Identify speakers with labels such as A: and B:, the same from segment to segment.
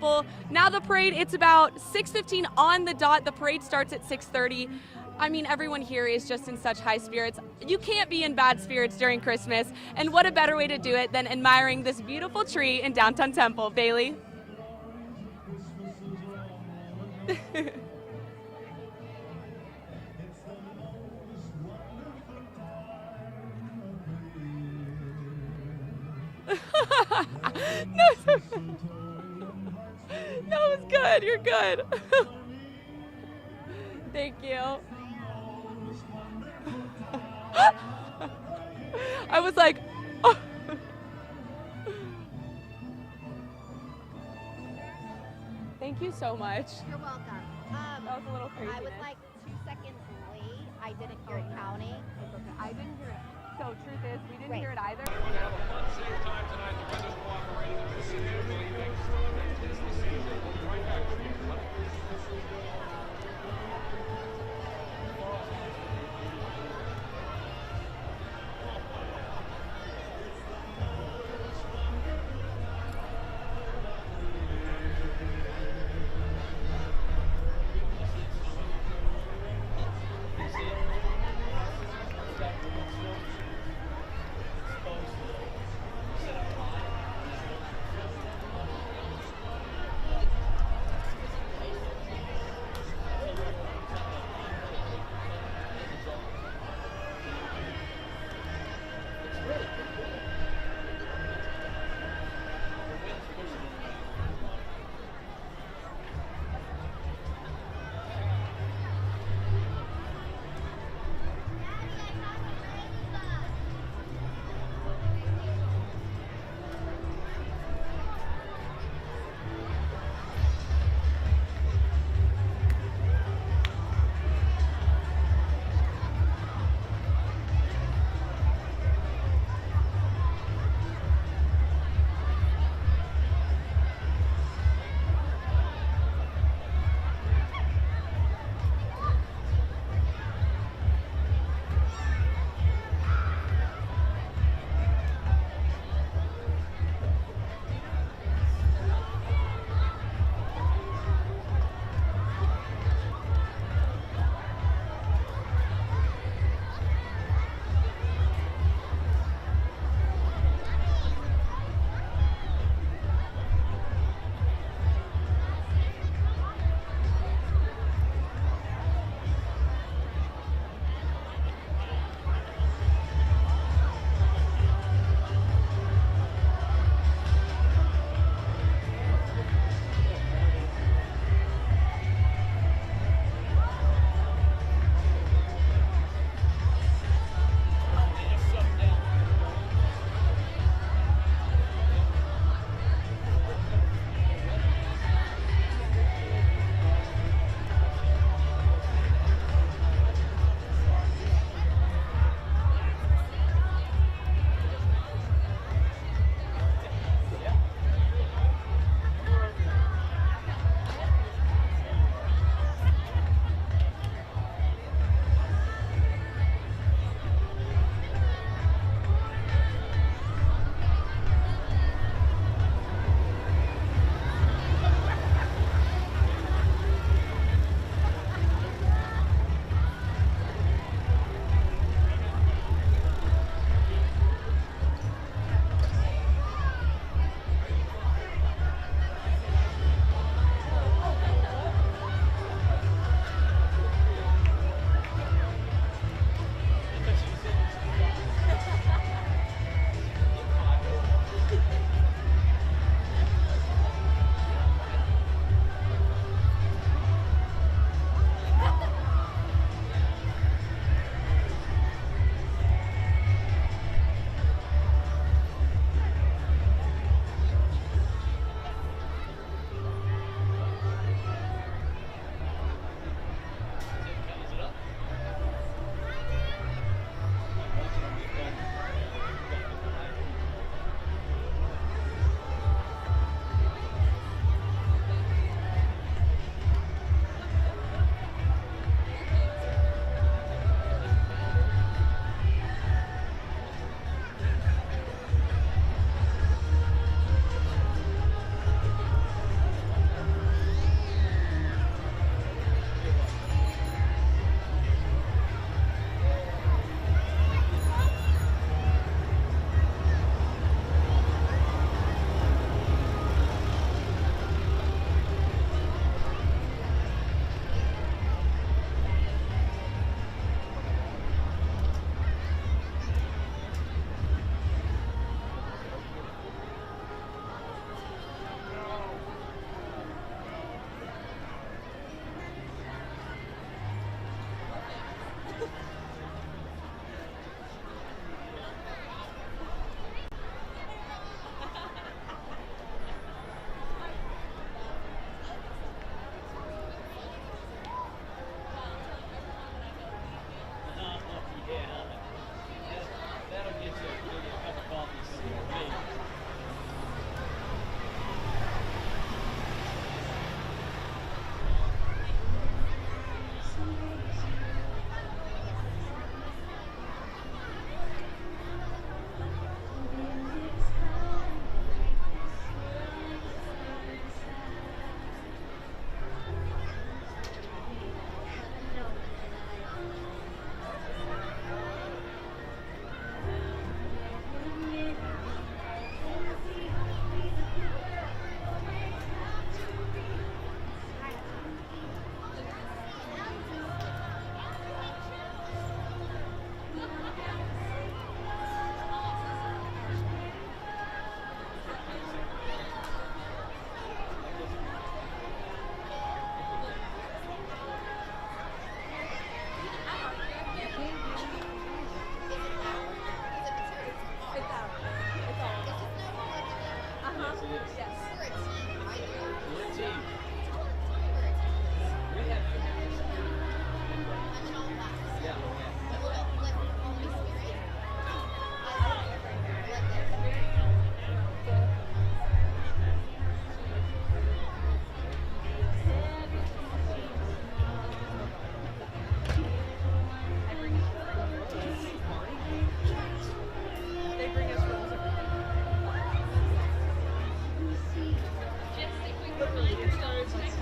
A: Temple. Now the parade, it's about 6:15 on the dot. The parade starts at 6:30. I mean, everyone here is just in such high spirits. You can't be in bad spirits during Christmas, and what a better way to do it than admiring this beautiful tree in downtown Temple. Bailey? No, that was good. You're good. Thank you. I was like, oh. Thank you so much.
B: You're welcome.
A: That was a little crazy.
B: I was like 2 seconds late. I didn't hear it counting.
A: It's okay. I didn't hear it. So truth is, we didn't
B: Right.
A: hear it either.
C: All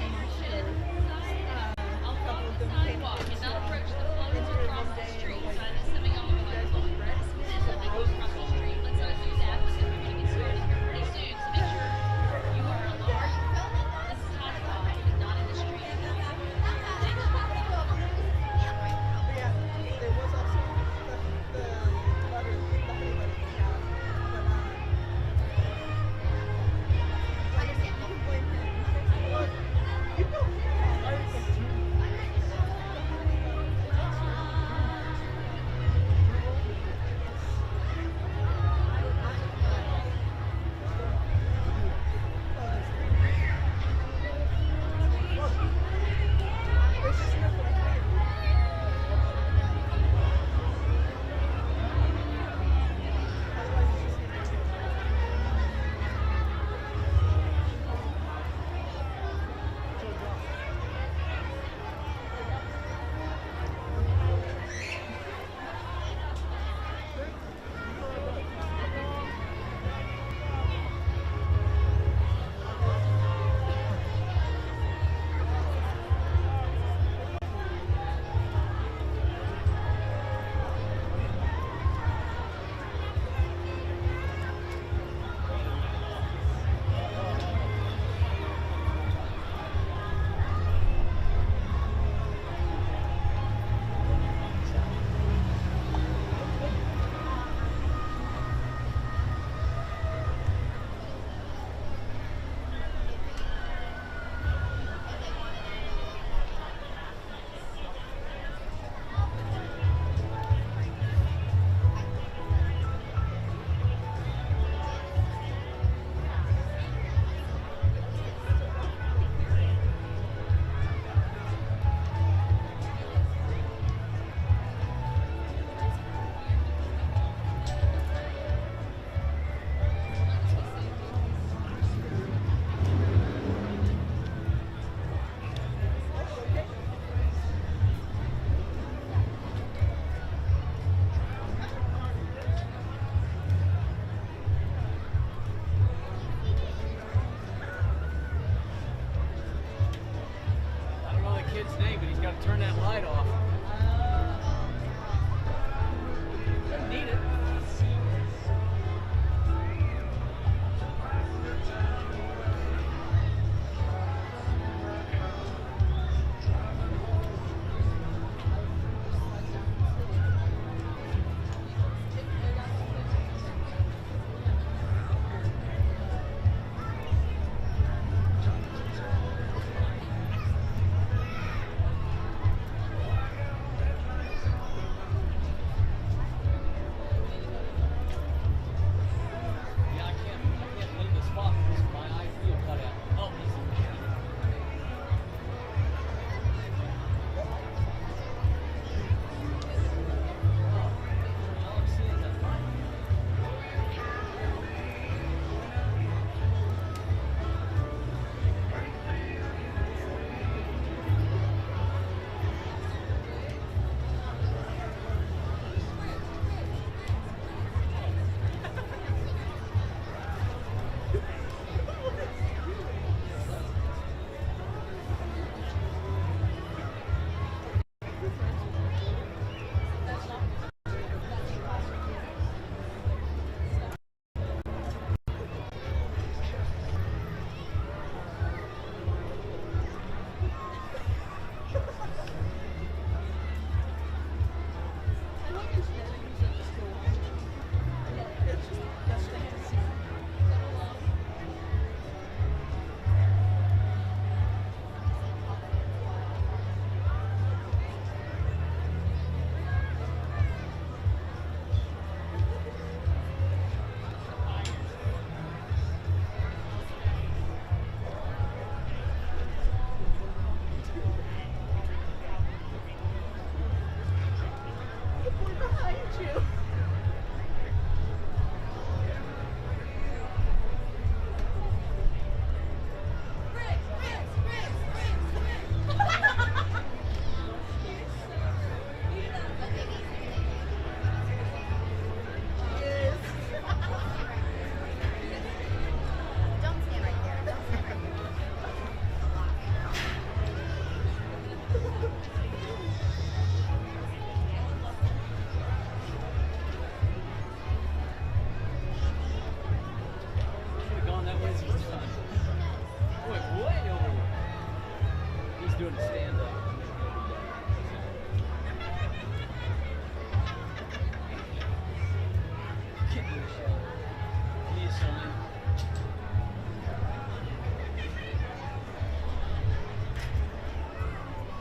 C: doing a stand-up.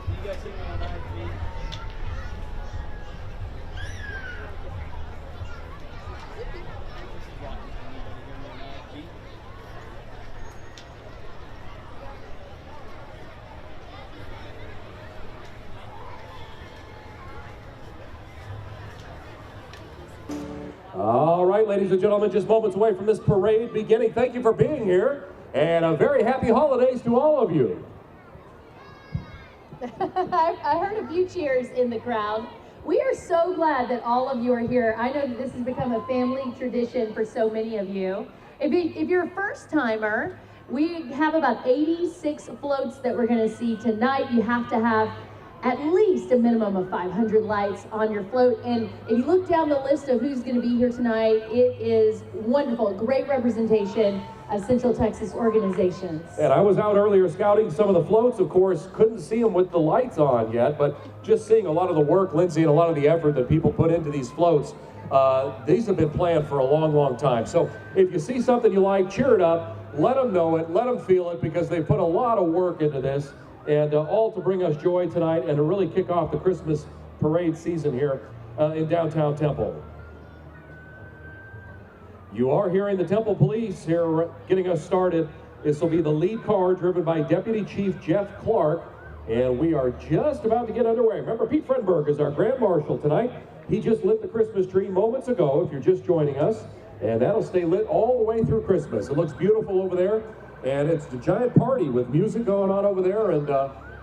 C: You guys see me on live feed?
D: All right, ladies and gentlemen, just moments away from this parade beginning. Thank you for being here, and a very happy holidays to all of you.
E: I heard a few cheers in the crowd. We are so glad that all of you are here. I know that this has become a family tradition for so many of you. If you're a first timer, we have about 86 floats that we're going to see tonight. You have to have at least a minimum of 500 lights on your float. And if you look down the list of who's going to be here tonight, it is wonderful. Great representation of Central Texas organizations.
D: And I was out earlier scouting some of the floats, of course, couldn't see them with the lights on yet, but just seeing a lot of the work, Lindsay, and a lot of the effort that people put into these floats, these have been planned for a long, long time. So if you see something you like, cheer it up, let them know it, let them feel it, because they put a lot of work into this, and all to bring us joy tonight and to really kick off the Christmas parade season here in downtown Temple. You are hearing the Temple Police here getting us started. This will be the lead car driven by Deputy Chief Jeff Clark, and we are just about to get underway. Remember, Pete Frenberg is our Grand Marshal tonight. He just lit the Christmas tree moments ago, if you're just joining us, and that'll stay lit all the way through Christmas. It looks beautiful over there, and it's a giant party with music going on over there, and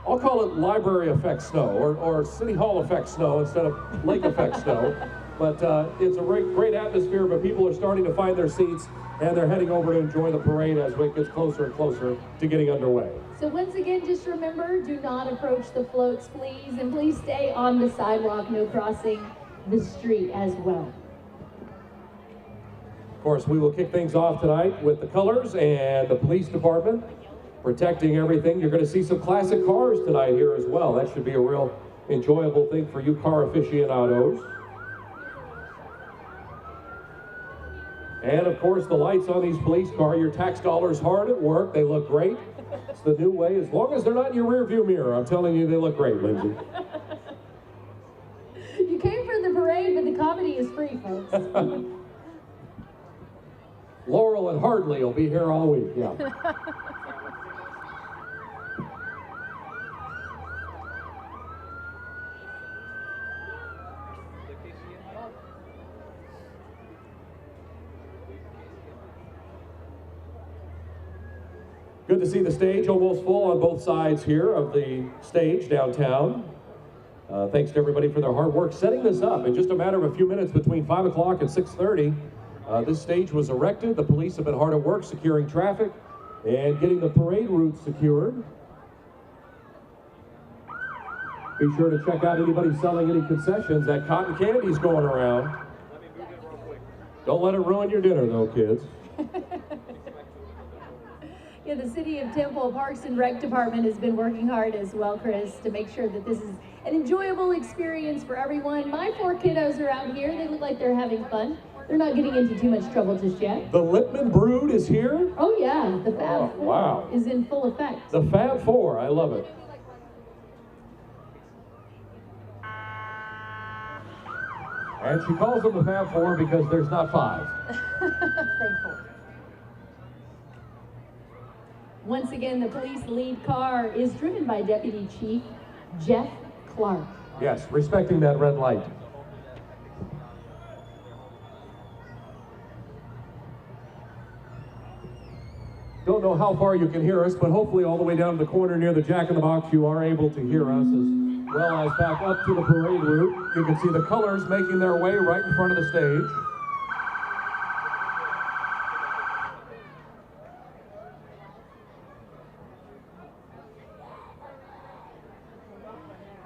D: I'll call it library effect snow, or City Hall effect snow instead of lake effect snow. But it's a great atmosphere, but people are starting to find their seats, and they're heading over to enjoy the parade as it gets closer and closer to getting underway.
E: So once again, just remember, do not approach the floats, please, and please stay on the sidewalk, no crossing the street as well.
D: Of course, we will kick things off tonight with the colors and the police department protecting everything. You're going to see some classic cars tonight here as well. That should be a real enjoyable thing for you car aficionados. And of course, the lights on these police cars, your tax dollars hard at work. They look great. It's the new way. As long as they're not in your rear view mirror, I'm telling you, they look great, Lindsay.
E: You came for the parade, but the comedy is free, folks.
D: Laurel and Hardley will be here all week, yeah. Good to see the stage almost full on both sides here of the stage downtown. Thanks to everybody for their hard work setting this up. In just a matter of a few minutes between 5 o'clock and 6:30, this stage was erected. The police have been hard at work securing traffic and getting the parade route secured. Be sure to check out anybody selling any concessions. That cotton candy's going around. Don't let it ruin your dinner though, kids.
E: Yeah, the City of Temple Parks and Rec Department has been working hard as well, Chris, to make sure that this is an enjoyable experience for everyone. My 4 kiddos are out here. They look like they're having fun. They're not getting into too much trouble just yet.
D: The Lippman Brood is here?
E: Oh yeah, the Fab Four
D: wow.
E: is in full effect.
D: The Fab Four, I love it. And she calls them the Fab Four because there's not 5.
E: Thankful. Once again, the police lead car is driven by Deputy Chief Jeff Clark.
D: Yes, respecting that red light. Don't know how far you can hear us, but hopefully all the way down to the corner near the Jack in the Box, you are able to hear us, as well as back up to the parade route. You can see the colors making their way right in front of the stage.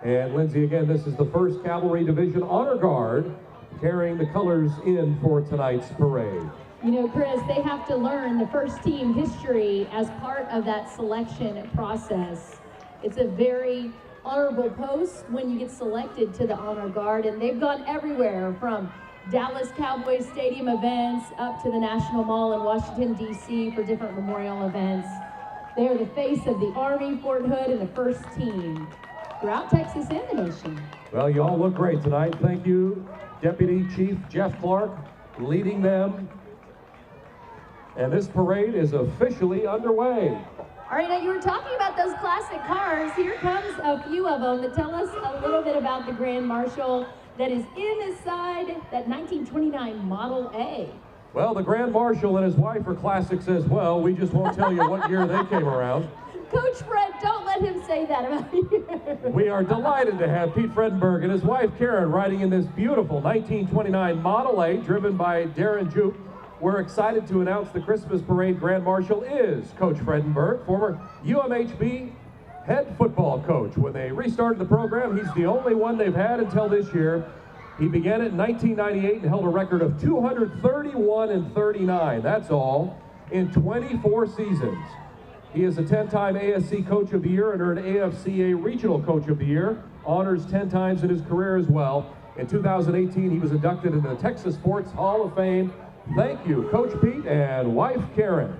D: And Lindsay, again, this is the 1st Cavalry Division Honor Guard carrying the colors in for tonight's parade.
E: You know, Chris, they have to learn the first team history as part of that selection process. It's a very honorable post when you get selected to the Honor Guard, and they've gone everywhere from Dallas Cowboys Stadium events up to the National Mall in Washington, D.C. for different memorial events. They are the face of the Army, Fort Hood, and the first team throughout Texas and the nation.
D: Well, you all look great tonight. Thank you, Deputy Chief Jeff Clark, leading them. And this parade is officially underway.
E: All right, now you were talking about those classic cars. Here comes a few of them that tell us a little bit about the Grand Marshal that is inside that 1929 Model A.
D: Well, the Grand Marshal and his wife are classics as well. We just won't tell you what year they came around.
E: Coach Fred, don't let him say that about you.
D: We are delighted to have Pete Fredenberg and his wife Karen riding in this beautiful 1929 Model A driven by Darren Jupe. We're excited to announce the Christmas Parade Grand Marshal is Coach Fredenberg, former UMHB head football coach. When they restarted the program, he's the only one they've had until this year. He began it in 1998 and held a record of 231-39, that's all, in 24 seasons. He is a 10-time ASC Coach of the Year and earned AFCA Regional Coach of the Year, honors 10 times in his career as well. In 2018, he was inducted into the Texas Sports Hall of Fame. Thank you, Coach Pete and wife Karen.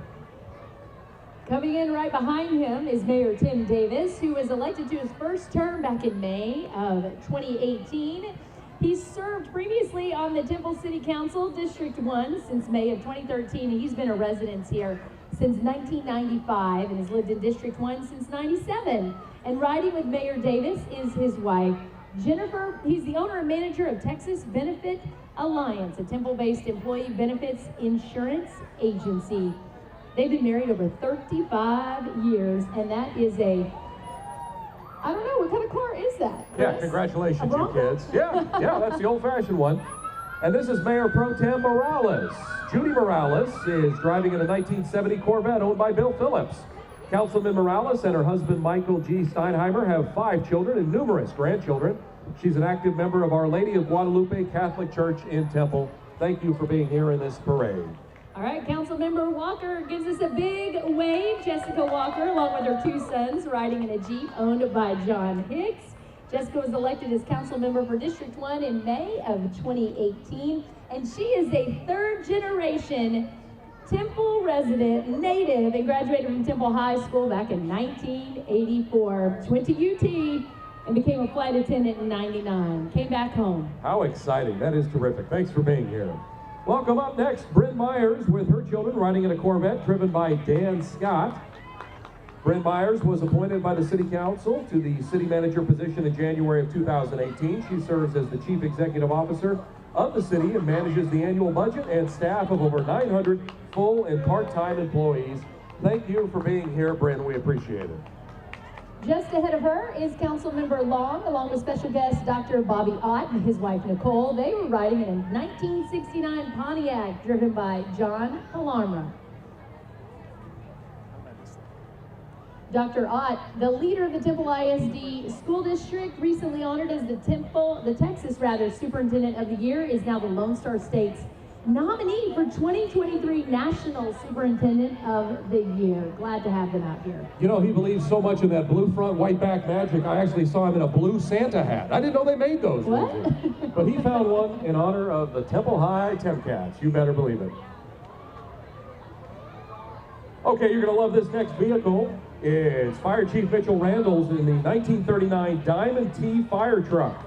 E: Coming in right behind him is Mayor Tim Davis, who was elected to his first term back in May of 2018. He's served previously on the Temple City Council, District 1, since May of 2013. He's been a resident here since 1995 and has lived in District 1 since 97. And riding with Mayor Davis is his wife, Jennifer. He's the owner and manager of Texas Benefit Alliance, a Temple-based employee benefits insurance agency. They've been married over 35 years, and that is I don't know, what kind of car is that, Chris?
D: Yeah, congratulations, you kids. Yeah, that's the old-fashioned one. And this is Mayor Pro Tem Morales. Judy Morales is driving in a 1970 Corvette owned by Bill Phillips. Councilman Morales and her husband Michael G. Steinheimer have 5 children and numerous grandchildren. She's an active member of Our Lady of Guadalupe Catholic Church in Temple. Thank you for being here in this parade.
E: All right, Councilmember Walker gives us a big wave. Jessica Walker, along with her 2 sons, riding in a Jeep owned by John Hicks. Jessica was elected as council member for District 1 in May of 2018, and she is a 3rd-generation Temple resident, native, and graduated from Temple High School back in 1984. Went to UT and became a flight attendant in 99. Came back home.
D: How exciting. That is terrific. Thanks for being here. Welcome up next, Bryn Myers with her children riding in a Corvette driven by Dan Scott. Bryn Myers was appointed by the City Council to the City Manager position in January of 2018. She serves as the Chief Executive Officer of the city and manages the annual budget and staff of over 900 full and part-time employees. Thank you for being here, Bryn. We appreciate it.
E: Just ahead of her is Councilmember Long, along with special guest Dr. Bobby Ott and his wife Nicole. They were riding in a 1969 Pontiac driven by John Alarma. Dr. Ott, the leader of the Temple ISD School District, recently honored as the Texas Superintendent of the Year, is now the Lone Star State's nominee for 2023 National Superintendent of the Year. Glad to have them out here.
D: You know, he believes so much in that blue front, white back magic. I actually saw him in a blue Santa hat. I didn't know they made those.
E: What?
D: But he found one in honor of the Temple High Temcats. You better believe it. Okay, you're going to love this next vehicle. It's Fire Chief Mitchell Randalls in the 1939 Diamond T fire truck.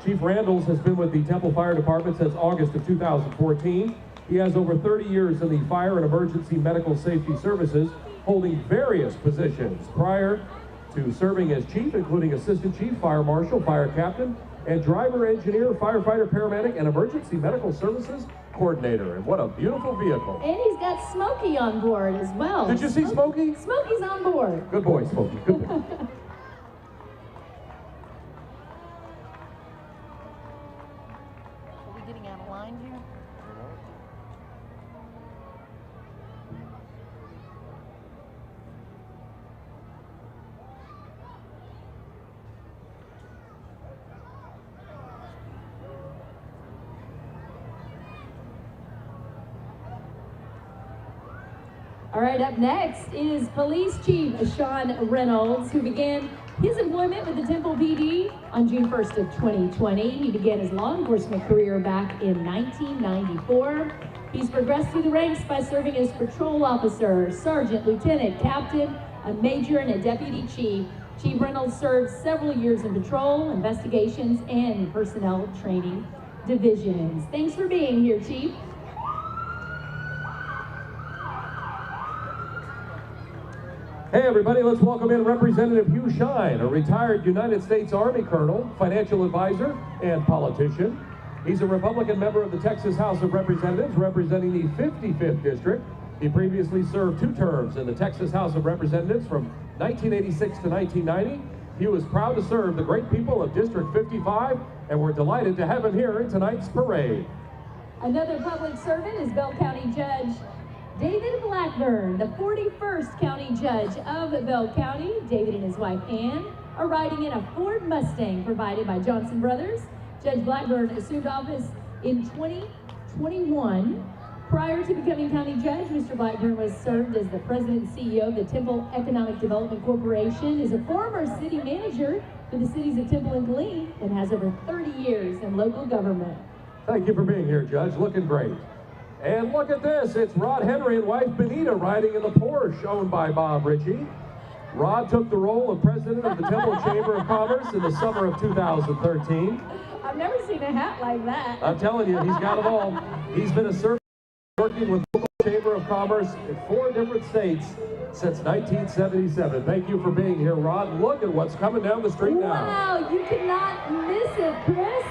D: Chief Randalls has been with the Temple Fire Department since August of 2014. He has over 30 years in the fire and emergency medical safety services, holding various positions prior to serving as chief, including assistant chief, fire marshal, fire captain, and driver, engineer, firefighter, paramedic, and emergency medical services coordinator. And what a beautiful vehicle.
E: And he's got Smokey on board as well.
D: Did you see Smokey?
E: Smokey's on board.
D: Good boy, Smokey. Good boy.
E: All right, up next is Police Chief Sean Reynolds, who began his employment with the Temple PD on June 1st of 2020. He began his law enforcement career back in 1994. He's progressed through the ranks by serving as patrol officer, sergeant, lieutenant, captain, a major, and a deputy chief. Chief Reynolds served several years in patrol, investigations, and personnel training divisions. Thanks for being here, Chief.
D: Hey everybody, let's welcome in Representative Hugh Shine, a retired United States Army colonel, financial advisor, and politician. He's a Republican member of the Texas House of Representatives, representing the 55th District. He previously served 2 terms in the Texas House of Representatives from 1986 to 1990. He was proud to serve the great people of District 55, and we're delighted to have him here in tonight's parade.
E: Another public servant is Bell County Judge David Blackburn, the 41st County Judge of Bell County. David and his wife Ann are riding in a Ford Mustang provided by Johnson Brothers. Judge Blackburn assumed office in 2021. Prior to becoming county judge, Mr. Blackburn was served as the president and CEO of the Temple Economic Development Corporation, is a former city manager for the cities of Temple and Killeen, and has over 30 years in local government.
D: Thank you for being here, Judge. Looking great. And look at this, it's Rod Henry and wife Benita riding in the Porsche owned by Bob Ritchie. Rod took the role of president of the Temple Chamber of Commerce in the summer of 2013.
E: I've never seen a hat like that.
D: I'm telling you, he's got it all. He's been a servant working with the local Chamber of Commerce in 4 different states since 1977. Thank you for being here, Rod. Look at what's coming down the street now.
E: Wow, you cannot miss it, Chris.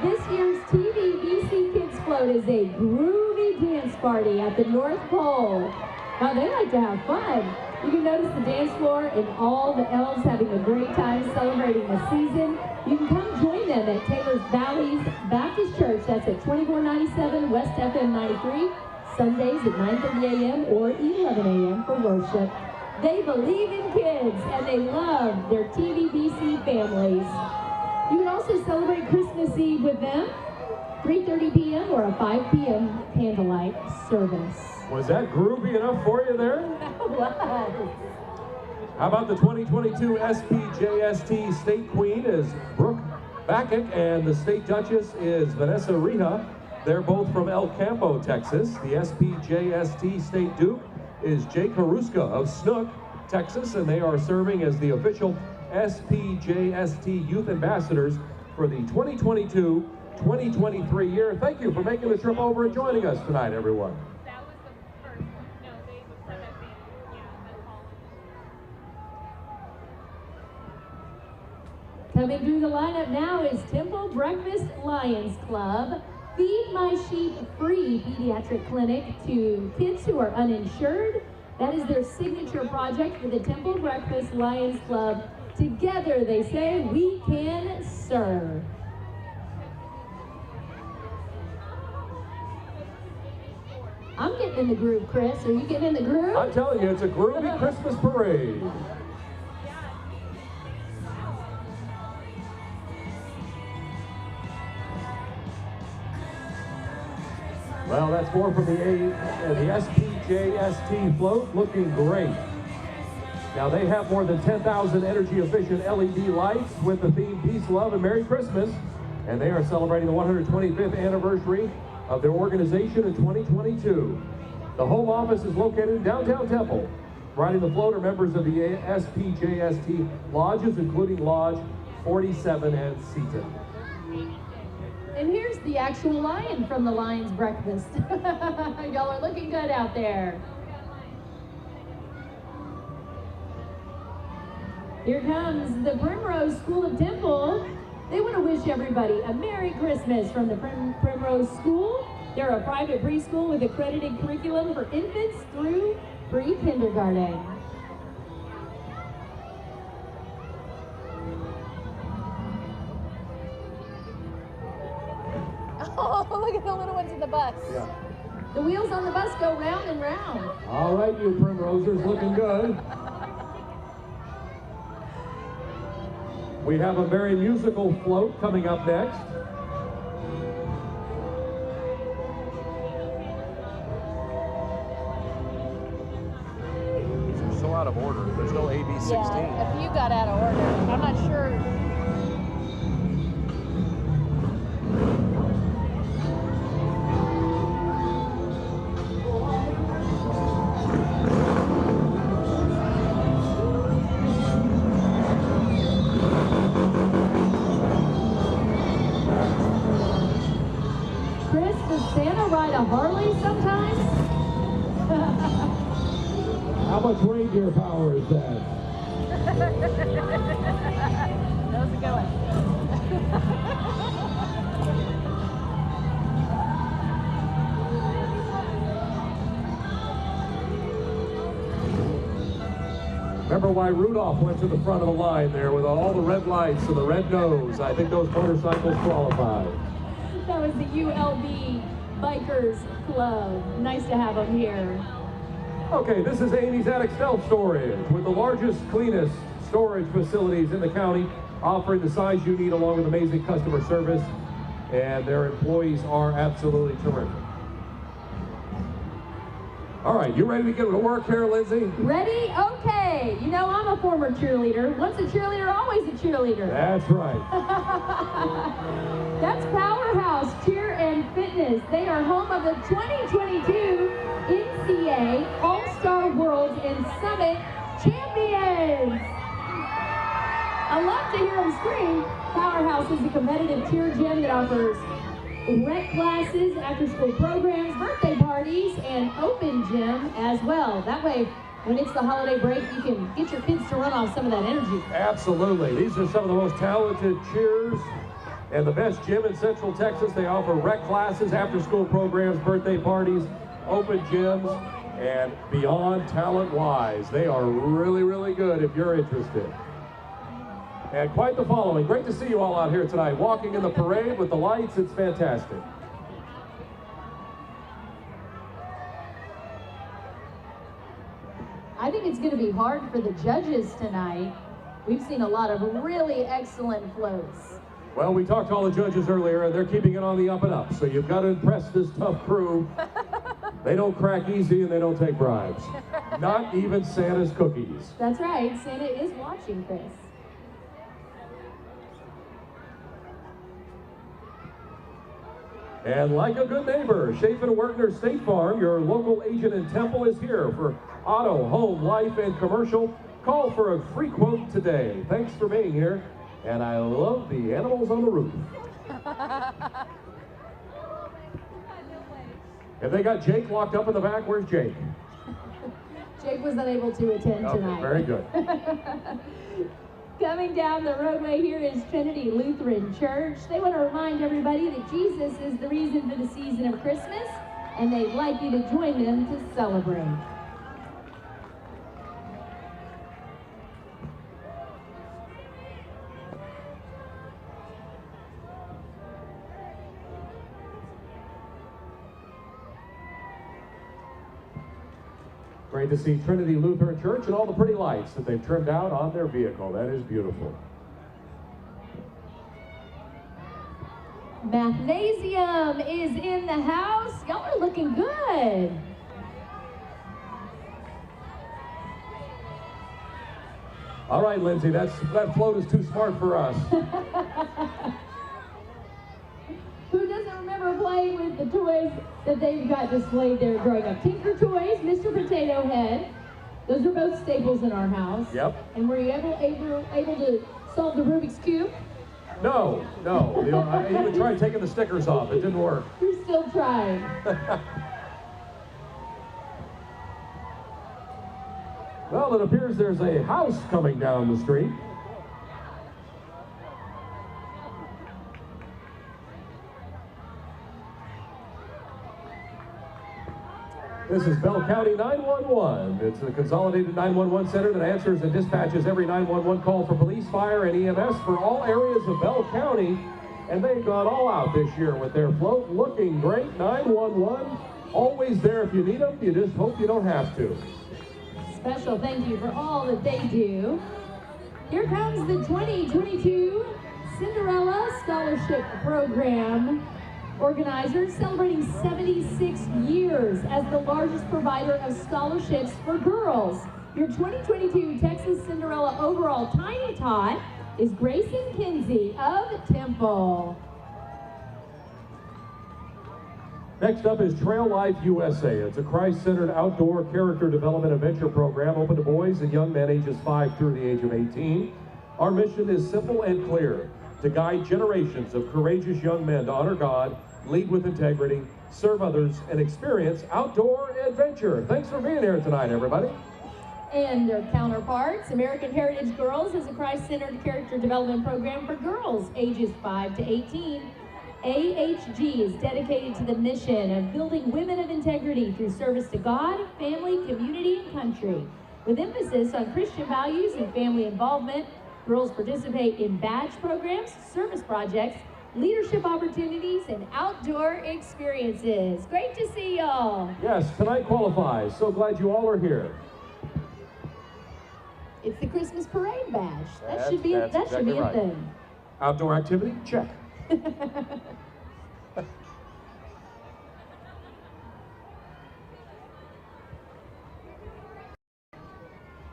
E: This year's TVBC Kids Float is a groovy dance party at the North Pole. Wow, they like to have fun. You can notice the dance floor and all the elves having a great time celebrating the season. You can come join them at Taylor's Valleys Baptist Church. That's at 2497 West FM 93, Sundays at 9:30 a.m. or 11 a.m. for worship. They believe in kids and they love their TVBC families. You can also celebrate Christmas Eve with them, 3:30 p.m. or a 5 p.m. candlelight service.
D: Was that groovy enough for you there?
E: That was.
D: How about the 2022 SPJST State Queen is Brooke Backick, and the State Duchess is Vanessa Rija. They're both from El Campo, Texas. The SPJST State Duke is Jake Haruska of Snook, Texas, and they are serving as the official SPJST Youth Ambassadors for the 2022-2023 year. Thank you for making the trip over and joining us tonight, everyone.
A: That was the first, no, they were from that band. Yeah, that's all.
E: Coming through the lineup now is Temple Breakfast Lions Club, Feed My Sheep Free Pediatric Clinic to kids who are uninsured. That is their signature project for the Temple Breakfast Lions Club. Together, they say, we can serve. I'm getting in the groove, Chris. Are you getting in the groove?
D: I'm telling you, it's a groovy Christmas parade. Well, that's more from the SPJST float, looking great. Now, they have more than 10,000 energy-efficient LED lights with the theme Peace, Love, and Merry Christmas. And they are celebrating the 125th anniversary of their organization in 2022. The home office is located in downtown Temple. Riding the float are members of the SPJST lodges, including Lodge 47 and Seaton.
E: And here's the actual lion from the Lions Breakfast. Y'all are looking good out there. Here comes the Primrose School of Temple. They want to wish everybody a Merry Christmas from the Primrose School. They're a private preschool with accredited curriculum for infants through pre-kindergarten.
B: Oh, look at the little ones in the bus.
D: Yeah.
E: The wheels on the bus go round and round.
D: All right, you Primrosers, looking good. We have a very musical float coming up next.
C: 2016.
B: Yeah, a few got out of order. I'm not sure.
E: Chris, does Santa ride a Harley sometimes?
D: How much reindeer power is that?
B: That was a good one.
D: Remember why Rudolph went to the front of the line there with all the red lights and the red nose? I think those motorcycles qualify.
E: That was the ULB Bikers Club. Nice to have them here.
D: Okay, this is Amy's Attic Self Storage, with the largest, cleanest storage facilities in the county, offering the size you need along with amazing customer service, and their employees are absolutely terrific. All right, you ready to get to work here, Lindsay?
E: Ready? Okay. You know, I'm a former cheerleader. Once a cheerleader, always a cheerleader.
D: That's right.
E: That's Powerhouse Cheer and Fitness. They are home of the 2022 NCAA All-Star World and Summit Champions. I love to hear them scream. Powerhouse is a competitive cheer gym that offers rec classes, after-school programs, birthday parties, and open gym as well. That way, when it's the holiday break, you can get your kids to run off some of that energy.
D: Absolutely. These are some of the most talented cheers and the best gym in Central Texas. They offer rec classes, after-school programs, birthday parties, open gyms, and beyond talent-wise. They are really, really good if you're interested. And quite the following. Great to see you all out here tonight, walking in the parade with the lights. It's fantastic.
E: I think it's going to be hard for the judges tonight. We've seen a lot of really excellent floats.
D: Well, we talked to all the judges earlier, and they're keeping it on the up and up. So you've got to impress this tough crew. They don't crack easy, and they don't take bribes. Not even Santa's cookies.
E: That's right. Santa is watching, Chris.
D: And like a good neighbor, Chafin Wertner State Farm, your local agent in Temple, is here for auto, home, life, and commercial. Call for a free quote today. Thanks for being here. And I love the animals on the roof. Have they got Jake locked up in the back? Where's Jake?
E: Jake was unable to attend tonight.
D: Very good.
E: Coming down the roadway here is Trinity Lutheran Church. They want to remind everybody that Jesus is the reason for the season of Christmas, and they'd like you to join them to celebrate.
D: Great to see Trinity Lutheran Church and all the pretty lights that they've trimmed out on their vehicle. That is beautiful.
E: Mathnasium is in the house. Y'all are looking good.
D: All right, Lindsay, that float is too smart for us.
E: Who doesn't remember playing with the toys that they've got displayed there growing up? Tinker Toys, Mr. Potato Head. Those are both staples in our house.
D: Yep.
E: And were you able to solve the Rubik's Cube?
D: No. You know, I even tried taking the stickers off. It didn't work.
E: You're still trying.
D: Well, it appears there's a house coming down the street. This is Bell County 911. It's a consolidated 911 center that answers and dispatches every 911 call for police, fire, and EMS for all areas of Bell County. And they've gone all out this year with their float, looking great. 911, always there if you need them. You just hope you don't have to.
E: Special thank you for all that they do. Here comes the 2022 Cinderella Scholarship Program. Organizers celebrating 76 years as the largest provider of scholarships for girls. Your 2022 Texas Cinderella overall Tiny Tot is Grayson Kinsey of Temple.
D: Next up is Trail Life USA. It's a Christ-centered outdoor character development adventure program open to boys and young men ages 5 through the age of 18. Our mission is simple and clear: to guide generations of courageous young men to honor God, lead with integrity, serve others, and experience outdoor adventure. Thanks for being here tonight, everybody.
E: And their counterparts, American Heritage Girls is a Christ-centered character development program for girls ages 5 to 18. AHG is dedicated to the mission of building women of integrity through service to God, family, community, and country. With emphasis on Christian values and family involvement, girls participate in badge programs, service projects, leadership opportunities, and outdoor experiences. Great to see y'all.
D: Yes, tonight qualifies. So glad you all are here.
E: It's the Christmas parade badge. That
D: That's
E: should be a
D: exactly right.
E: thing.
D: Outdoor activity? Check.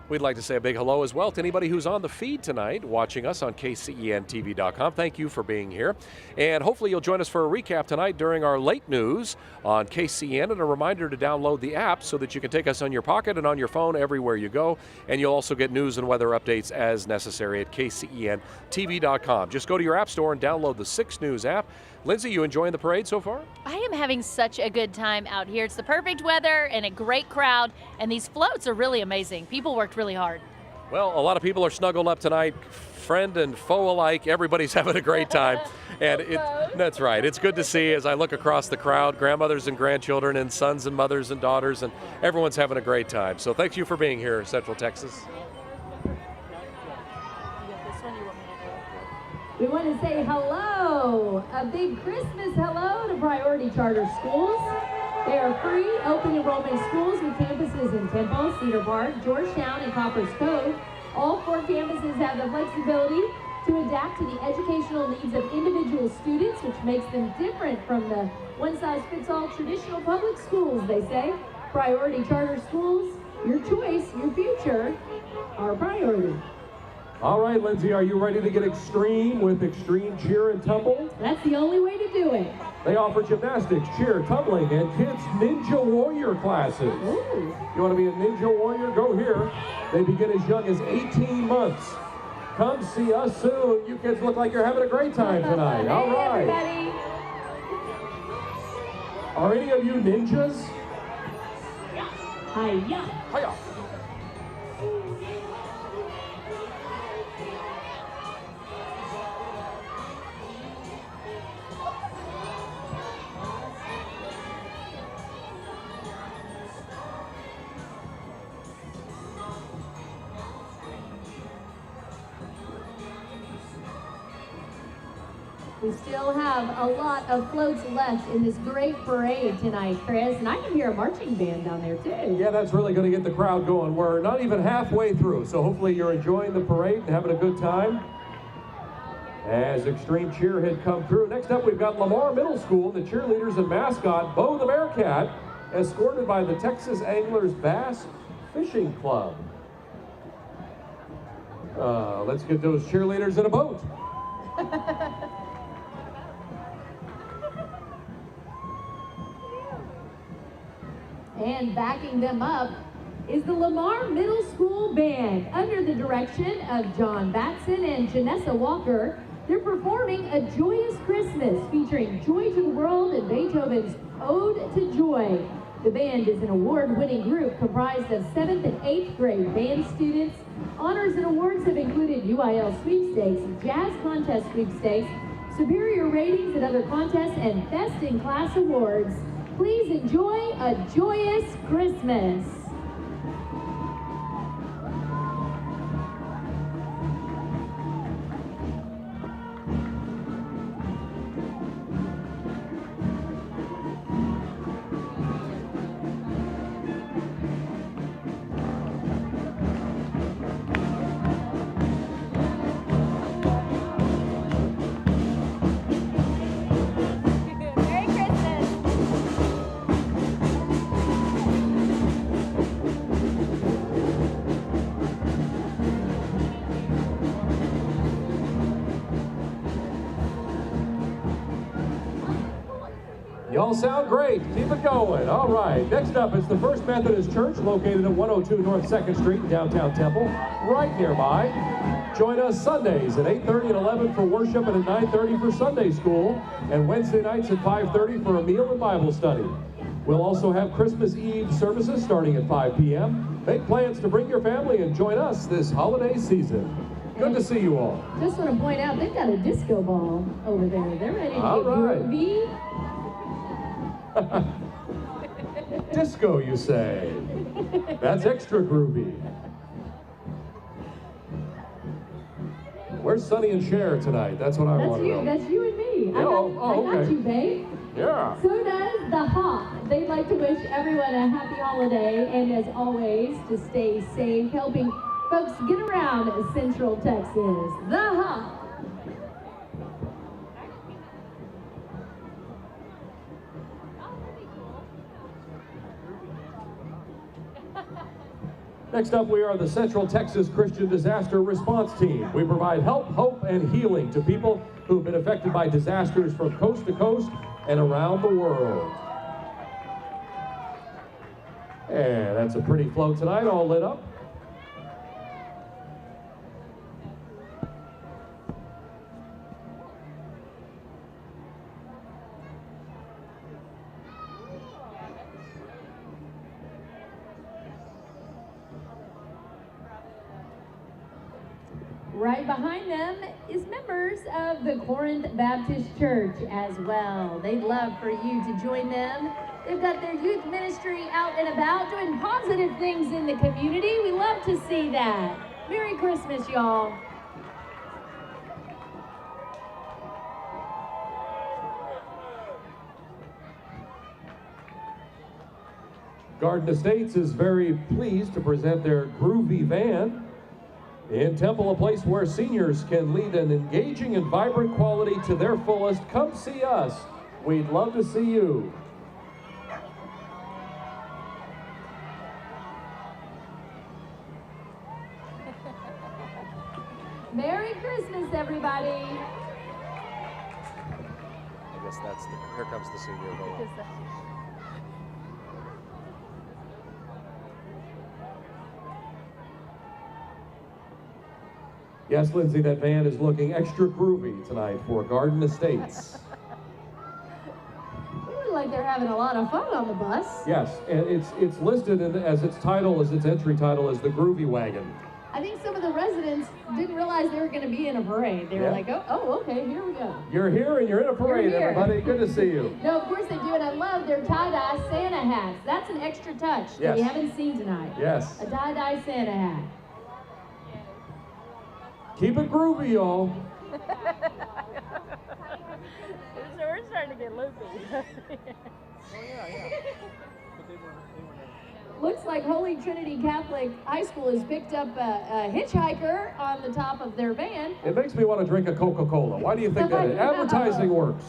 F: We'd like to say a big hello as well to anybody who's on the feed tonight, watching us on KCENTV.com. Thank you for being here. And hopefully you'll join us for a recap tonight during our late news on KCEN. And a reminder to download the app so that you can take us on your pocket and on your phone everywhere you go. And you'll also get news and weather updates as necessary at KCENTV.com. Just go to your app store and download the 6 News app. Lindsay, you enjoying the parade so far?
G: I am having such a good time out here. It's the perfect weather and a great crowd, and these floats are really amazing. People worked really hard.
F: Well, a lot of people are snuggled up tonight, friend and foe alike. Everybody's having a great time. And that's right. It's good to see as I look across the crowd, grandmothers and grandchildren and sons and mothers and daughters, and everyone's having a great time. So thank you for being here, Central Texas.
E: We want to say hello, a big Christmas hello to Priority Charter Schools. They are free, open enrollment schools with campuses in Temple, Cedar Park, Georgetown, and Coppers Cove. All 4 campuses have the flexibility to adapt to the educational needs of individual students, which makes them different from the one-size-fits-all traditional public schools, they say. Priority Charter Schools, your choice, your future, our priority.
D: All right, Lindsay, are you ready to get extreme with Extreme Cheer and Tumble?
E: That's the only way to do it.
D: They offer gymnastics, cheer, tumbling, and kids' Ninja Warrior classes.
E: Ooh.
D: You want to be a Ninja Warrior? Go here. They begin as young as 18 months. Come see us soon. You kids look like you're having a great time tonight.
E: Hey,
D: all right.
E: everybody.
D: Are any of you ninjas?
E: Hiya.
D: Hiya.
E: We still have a lot of floats left in this great parade tonight, Chris, and I can hear a marching band down there too.
D: Yeah, that's really going to get the crowd going. We're not even halfway through, so hopefully you're enjoying the parade and having a good time as Extreme Cheer had come through. Next up, we've got Lamar Middle School, the cheerleaders and mascot, Bo the Bearcat, escorted by the Texas Anglers Bass Fishing Club. Let's get those cheerleaders in a boat.
E: And backing them up is the Lamar Middle School Band. Under the direction of John Batson and Janessa Walker, they're performing A Joyous Christmas featuring Joy to the World and Beethoven's Ode to Joy. The band is an award-winning group comprised of 7th and 8th grade band students. Honors and awards have included UIL sweepstakes, jazz contest sweepstakes, superior ratings at other contests, and Best in Class awards. Please enjoy A Joyous Christmas.
B: Merry Christmas.
D: Y'all sound great. Keep it going. All right. Next up is the First Methodist Church, located at 102 North 2nd Street in downtown Temple, right nearby. Join us Sundays at 8:30 and 11 for worship and at 9:30 for Sunday school, and Wednesday nights at 5:30 for a meal and Bible study. We'll also have Christmas Eve services starting at 5 p.m. Make plans to bring your family and join us this holiday season. Good to see you all.
E: Just want to point out, they've got a disco ball over there. They're ready to
D: All
E: get
D: right.
E: groovy.
D: Disco, you say? That's extra groovy. Where's Sonny and Cher tonight? That's what I want to know.
E: That's you and me.
D: Yeah,
E: I
D: oh,
E: got
D: okay.
E: you, babe.
D: Yeah.
E: So does the Hop. They'd like to wish everyone a happy holiday, and as always, to stay safe, helping folks get around Central Texas. The Hop.
D: Next up, we are the Central Texas Christian Disaster Response Team. We provide help, hope, and healing to people who've been affected by disasters from coast to coast and around the world. And that's a pretty float tonight, all lit up.
E: Right behind them is members of the Corinth Baptist Church as well. They'd love for you to join them. They've got their youth ministry out and about doing positive things in the community. We love to see that. Merry Christmas, y'all.
D: Garden Estates is very pleased to present their Groovy Van. In Temple, a place where seniors can lead an engaging and vibrant quality to their fullest. Come see us. We'd love to see you.
E: Merry Christmas, everybody.
F: I guess that's the, here comes the senior vote.
D: Yes, Lindsay, that van is looking extra groovy tonight for Garden Estates.
E: They look like they're having a lot of fun on the bus.
D: Yes, and it's listed as its entry title is the Groovy Wagon.
E: I think some of the residents didn't realize they were going to be in a parade. They were like, oh, okay, here we go.
D: You're here and you're in a parade,
E: You're here.
D: everybody. Good to see you.
E: No, of course they do, and I love their tie-dye Santa hats. That's an extra touch that we haven't seen tonight.
D: Yes.
E: A tie-dye Santa hat.
D: Keep it groovy, y'all.
G: We're starting to get loopy.
E: Looks like Holy Trinity Catholic High School has picked up a hitchhiker on the top of their van.
D: It makes me want to drink a Coca-Cola. Why do you think that is? Advertising works.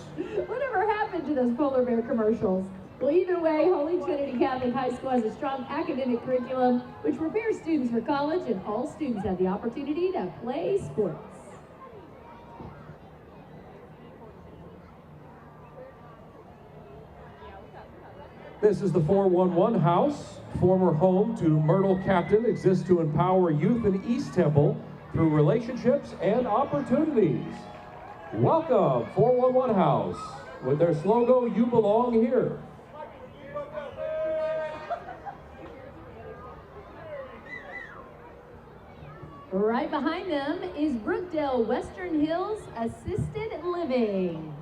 E: Whatever happened to those polar bear commercials? Well, either way, Holy Trinity Catholic High School has a strong academic curriculum which prepares students for college, and all students have the opportunity to play sports.
D: This is the 411 house. Former home to Myrtle Captain, exists to empower youth in East Temple through relationships and opportunities. Welcome, 411 house. With their slogan, "You belong here."
E: Right behind them is Brookdale Western Hills Assisted Living.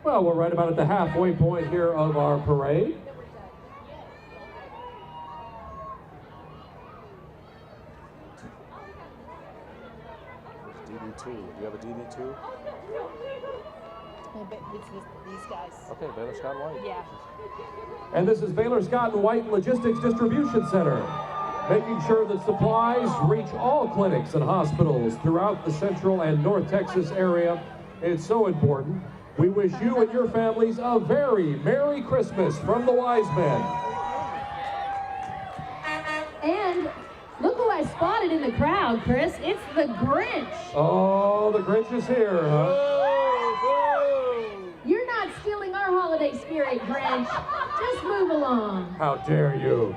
D: Well, we're right about at the halfway point here of our parade.
F: DD2. Do you have a DD2?
G: It's these guys.
F: Okay, Baylor Scott White.
G: Yeah.
D: And this is Baylor Scott and White Logistics Distribution Center. making sure that supplies reach all clinics and hospitals throughout the Central and North Texas area. It's so important. We wish you and your families a very Merry Christmas from the Wise Men.
E: And look who I spotted in the crowd, Chris. It's the Grinch.
D: Oh, the Grinch is here, huh?
E: You're not stealing our holiday spirit, Grinch. Just move along.
D: How dare you?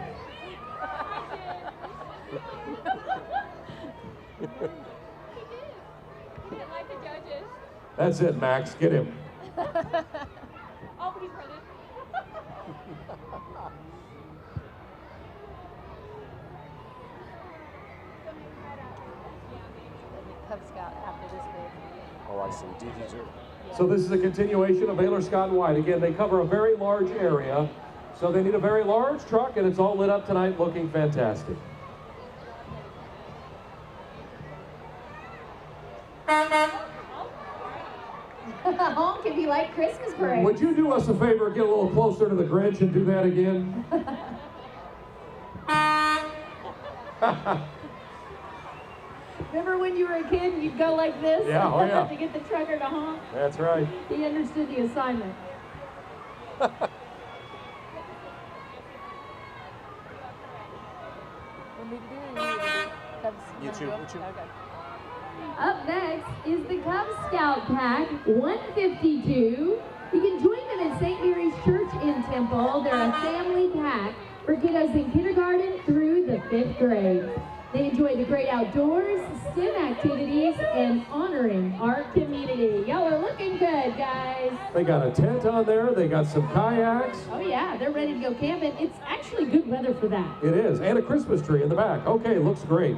D: That's it, Max. Get him.
A: Oh, he's running.
G: Cub Scout after this big.
F: Oh, I see. DD2.
D: So this is a continuation of Baylor Scott and White. Again, they cover a very large area, so they need a very large truck, and it's all lit up tonight, looking fantastic.
E: Honk if you like Christmas parades.
D: Would you do us a favor, get a little closer to the Grinch and do that again?
E: Remember when you were a kid and you'd go like this?
D: Yeah, oh yeah.
E: To get the trucker to honk?
D: That's right.
E: He understood the assignment.
G: Okay.
E: Up next is the Cub Scout Pack 152. You can join them at St. Mary's Church in Temple. They're a family pack for kiddos in kindergarten through the 5th grade. They enjoy the great outdoors, STEM activities, and honoring our community. Y'all are looking good, guys.
D: They got a tent on there. They got some kayaks.
E: Oh yeah, they're ready to go camping. It's actually good weather for that.
D: It is, and a Christmas tree in the back. Okay, looks great.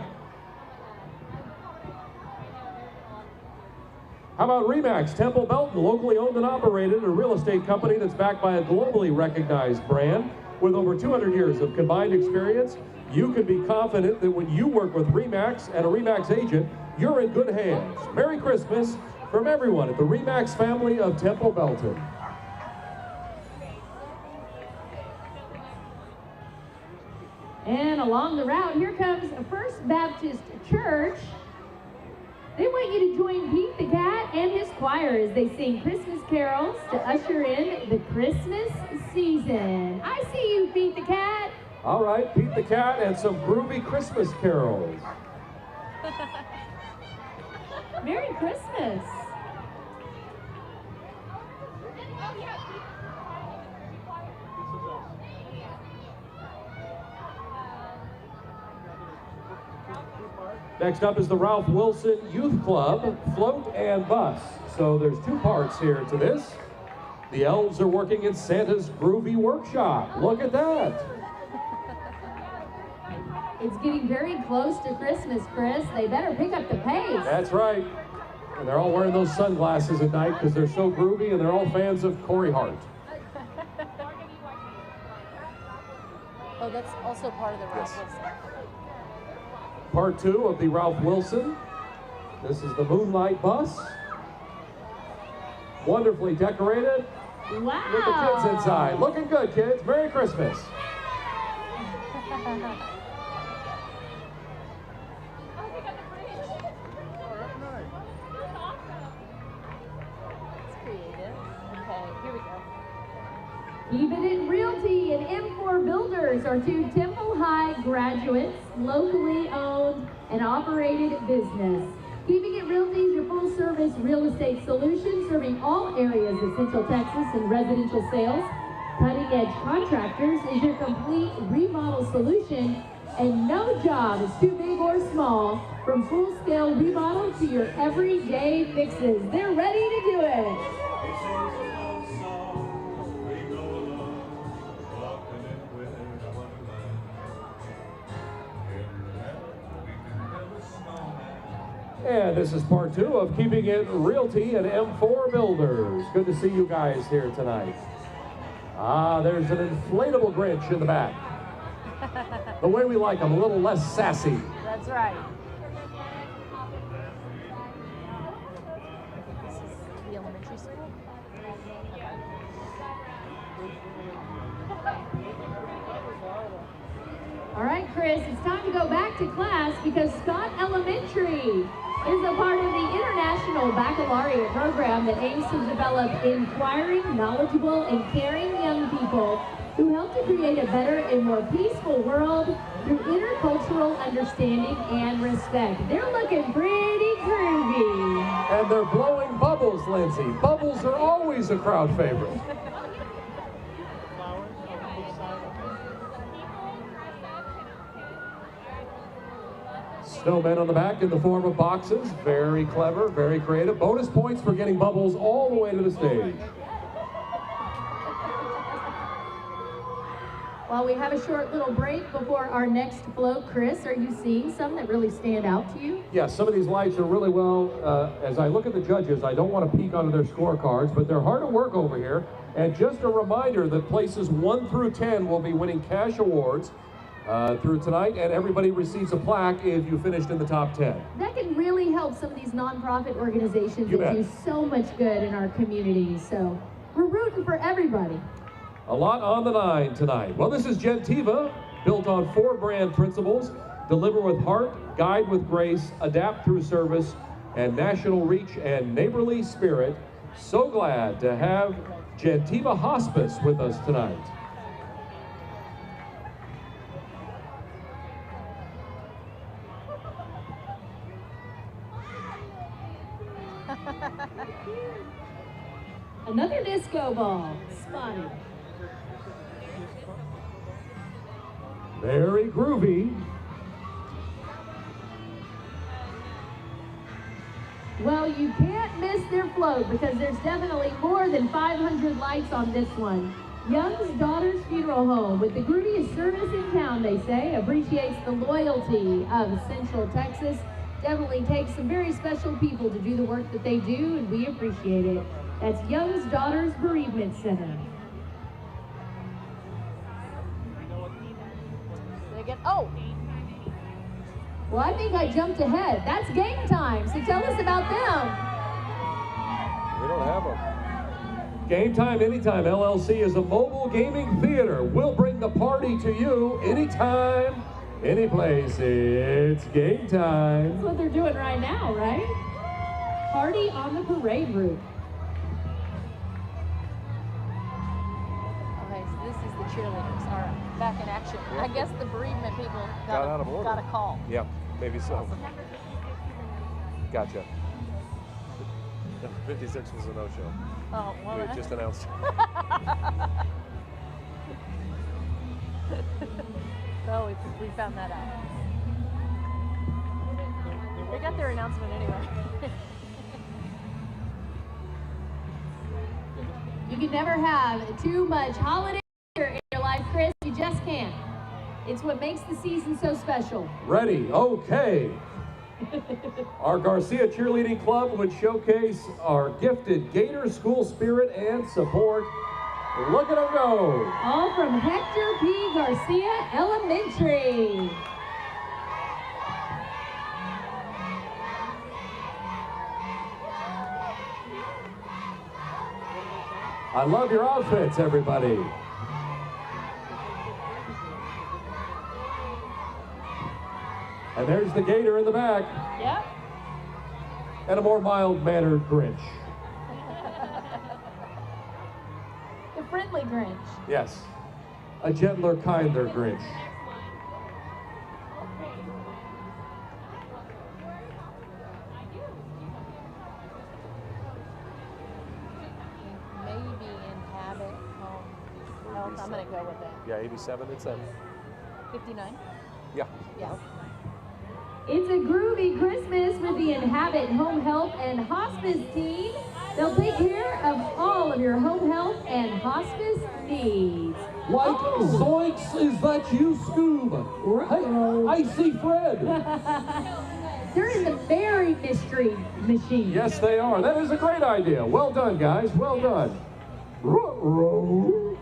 D: How about Remax Temple Belton, locally owned and operated, a real estate company that's backed by a globally recognized brand with over 200 years of combined experience. You can be confident that when you work with Remax and a Remax agent, you're in good hands. Merry Christmas from everyone at the Remax family of Temple Belton.
E: And along the route, here comes First Baptist Church. They want you to join Pete the Cat and his choir as they sing Christmas carols to usher in the Christmas season. I see you, Pete the Cat.
D: All right, Pete the Cat and some groovy Christmas carols.
E: Merry Christmas.
D: Next up is the Ralph Wilson Youth Club Float and Bus. So there's two parts here to this. The elves are working in Santa's Groovy Workshop. Look at that.
E: It's getting very close to Christmas, Chris. They better pick up the pace.
D: That's right. And they're all wearing those sunglasses at night because they're so groovy, and they're all fans of Corey Hart.
G: Oh, that's also part of the Ralph Wilson.
D: Part two of the Ralph Wilson. This is the Moonlight Bus. Wonderfully decorated.
E: Wow.
D: With the kids inside. Looking good, kids. Merry Christmas.
E: Even in Realty and M4 Builders are two Temple High graduates, locally owned and operated business. Keeping It Realty is your full-service real estate solution, serving all areas of Central Texas and residential sales. Cutting Edge Contractors is your complete remodel solution, and no job is too big or small, from full-scale remodel to your everyday fixes. They're ready to do it.
D: And this is part two of Keeping It Realty and M4 Builders. Good to see you guys here tonight. Ah, there's an inflatable Grinch in the back. The way we like them, a little less sassy.
G: That's right. This is the elementary school.
E: All right, Chris. Chris, it's time to go back to class because Scott Elementary is a part of the International Baccalaureate program that aims to develop inquiring, knowledgeable, and caring young people who help to create a better and more peaceful world through intercultural understanding and respect. They're looking pretty groovy.
D: And they're blowing bubbles, Lindsay. Bubbles are always a crowd favorite. Snowmen on the back in the form of boxes. Very clever, very creative. Bonus points for getting bubbles all the way to the stage.
E: While we have a short little break before our next float, Chris, are you seeing some that really stand out to you?
D: Yeah, some of these lights are really well, as I look at the judges, I don't want to peek onto their scorecards, but they're hard at work over here. And just a reminder that places 1 through 10 will be winning cash awards through tonight, and everybody receives a plaque if you finished in the top 10.
E: That can really help some of these nonprofit organizations
D: You
E: that
D: bet.
E: do so much good in our community. So we're rooting for everybody.
D: A lot on the 9 tonight. Well, this is Gentiva, built on 4 brand principles: deliver with heart, guide with grace, adapt through service, and national reach and neighborly spirit. So glad to have Gentiva Hospice with us tonight.
E: Another disco ball, spotted.
D: Very groovy.
E: Well, you can't miss their float because there's definitely more than 500 lights on this one. Young's Daughter's Funeral Home, with the grooviest service in town, they say, appreciates the loyalty of Central Texas. Definitely takes some very special people to do the work that they do, and we appreciate it. That's Young's Daughter's Bereavement Center.
G: Oh,
E: Well, I think I jumped ahead. That's game time, so tell us about them.
F: We don't have them.
D: Game Time Anytime LLC is a mobile gaming theater. We'll bring the party to you anytime, any place. It's game time.
E: That's what they're doing right now, right? Party on the parade route.
G: okay, so this is the cheerleaders. All right, back in action. I guess the bereavement people
F: Got out of order.
G: got a call.
F: Yeah, maybe so. Gotcha. 56 was a no-show.
G: Oh, well,
F: We had just announced.
G: oh, we found that out. They got their announcement anyway.
E: You can never have too much holiday cheer in your life, Chris. You just can't. It's what makes the season so special.
D: Ready? Okay. Our Garcia Cheerleading Club would showcase our gifted Gator school spirit and support. Look at them go.
E: All from Hector P. Garcia Elementary.
D: I love your outfits, everybody. And there's the Gator in the back.
G: Yep.
D: And a more mild-mannered Grinch.
E: The friendly Grinch.
D: Yes. A gentler, kinder Grinch.
G: Maybe inhabit home health. I'm gonna go with that.
F: Yeah, 87, it's them.
G: 59.
F: Yeah.
G: Yeah.
E: It's a groovy Christmas with the Inhabit Home Health and Hospice team. They'll take care of all of your home health and hospice needs.
D: Like, zoinks, is that you, Scoob? Hey, I see Fred.
E: They're in the berry mystery machine.
D: Yes, they are. That is a great idea. Well done, guys. Well done. Ruh-roh.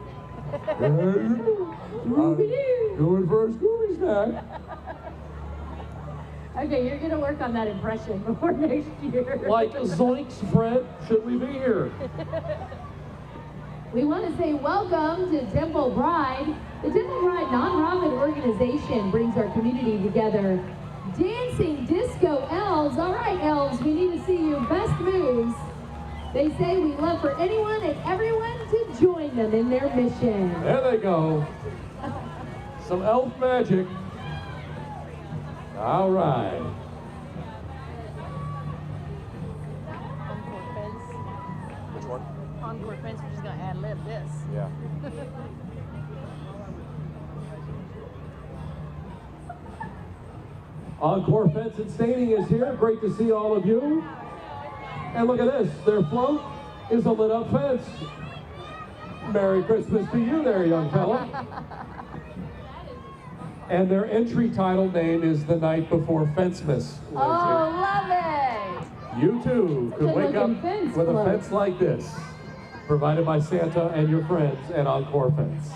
D: Going for a Scooby snack.
E: Okay, you're gonna work on that impression before next year.
D: Like, zoinks, Fred, should we be here?
E: We want to say welcome to Temple Bride. The Temple Bride nonprofit organization brings our community together. Dancing disco elves. All right, elves, we need to see your best moves. They say we love for anyone and everyone to join them in their mission.
D: There they go. Some elf magic. All right.
F: Which one?
G: Encore fence, we're just going to ad-lib this.
F: Yeah.
D: Encore Fence and Staining is here. Great to see all of you. And look at this. Their float is a lit up fence. Merry Christmas to you there, young fella. And their entry title name is The Night Before Fencemas.
E: Oh, love it.
D: You too could wake up with a fence like this, provided by Santa and your friends at Encore Fence.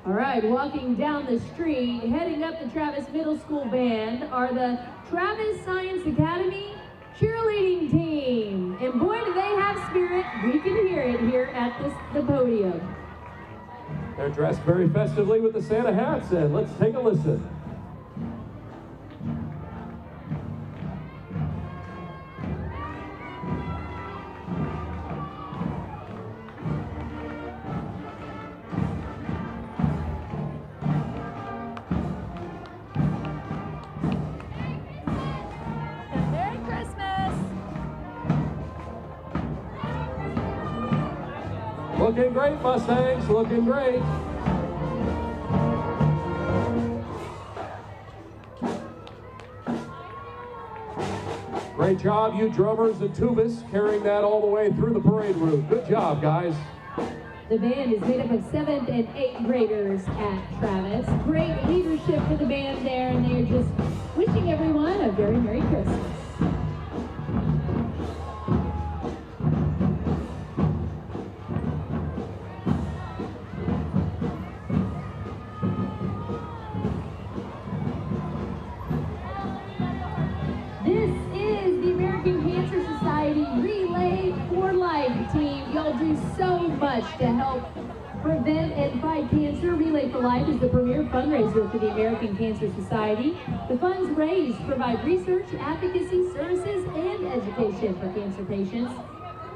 E: All right, walking down the street, heading up the Travis Middle School band are the Travis Science Academy cheerleading team. And boy, do they have spirit. We can hear it here at the podium.
D: They're dressed very festively with the Santa hats, and let's take a listen.
G: Merry Christmas!
D: Looking great, Mustangs, looking great. Great job, you drummers and tubists, carrying that all the way through the parade route. Good job, guys.
E: The band is made up of 7th and 8th graders at Travis. Great leadership for the band there, and they're just wishing everyone a very Merry Christmas. This is the American Cancer Society Relay for Life team. Y'all do so much to help prevent and fight cancer. Relay for Life is the premier fundraiser for the American Cancer Society. The funds raised provide research, advocacy, services, and education for cancer patients.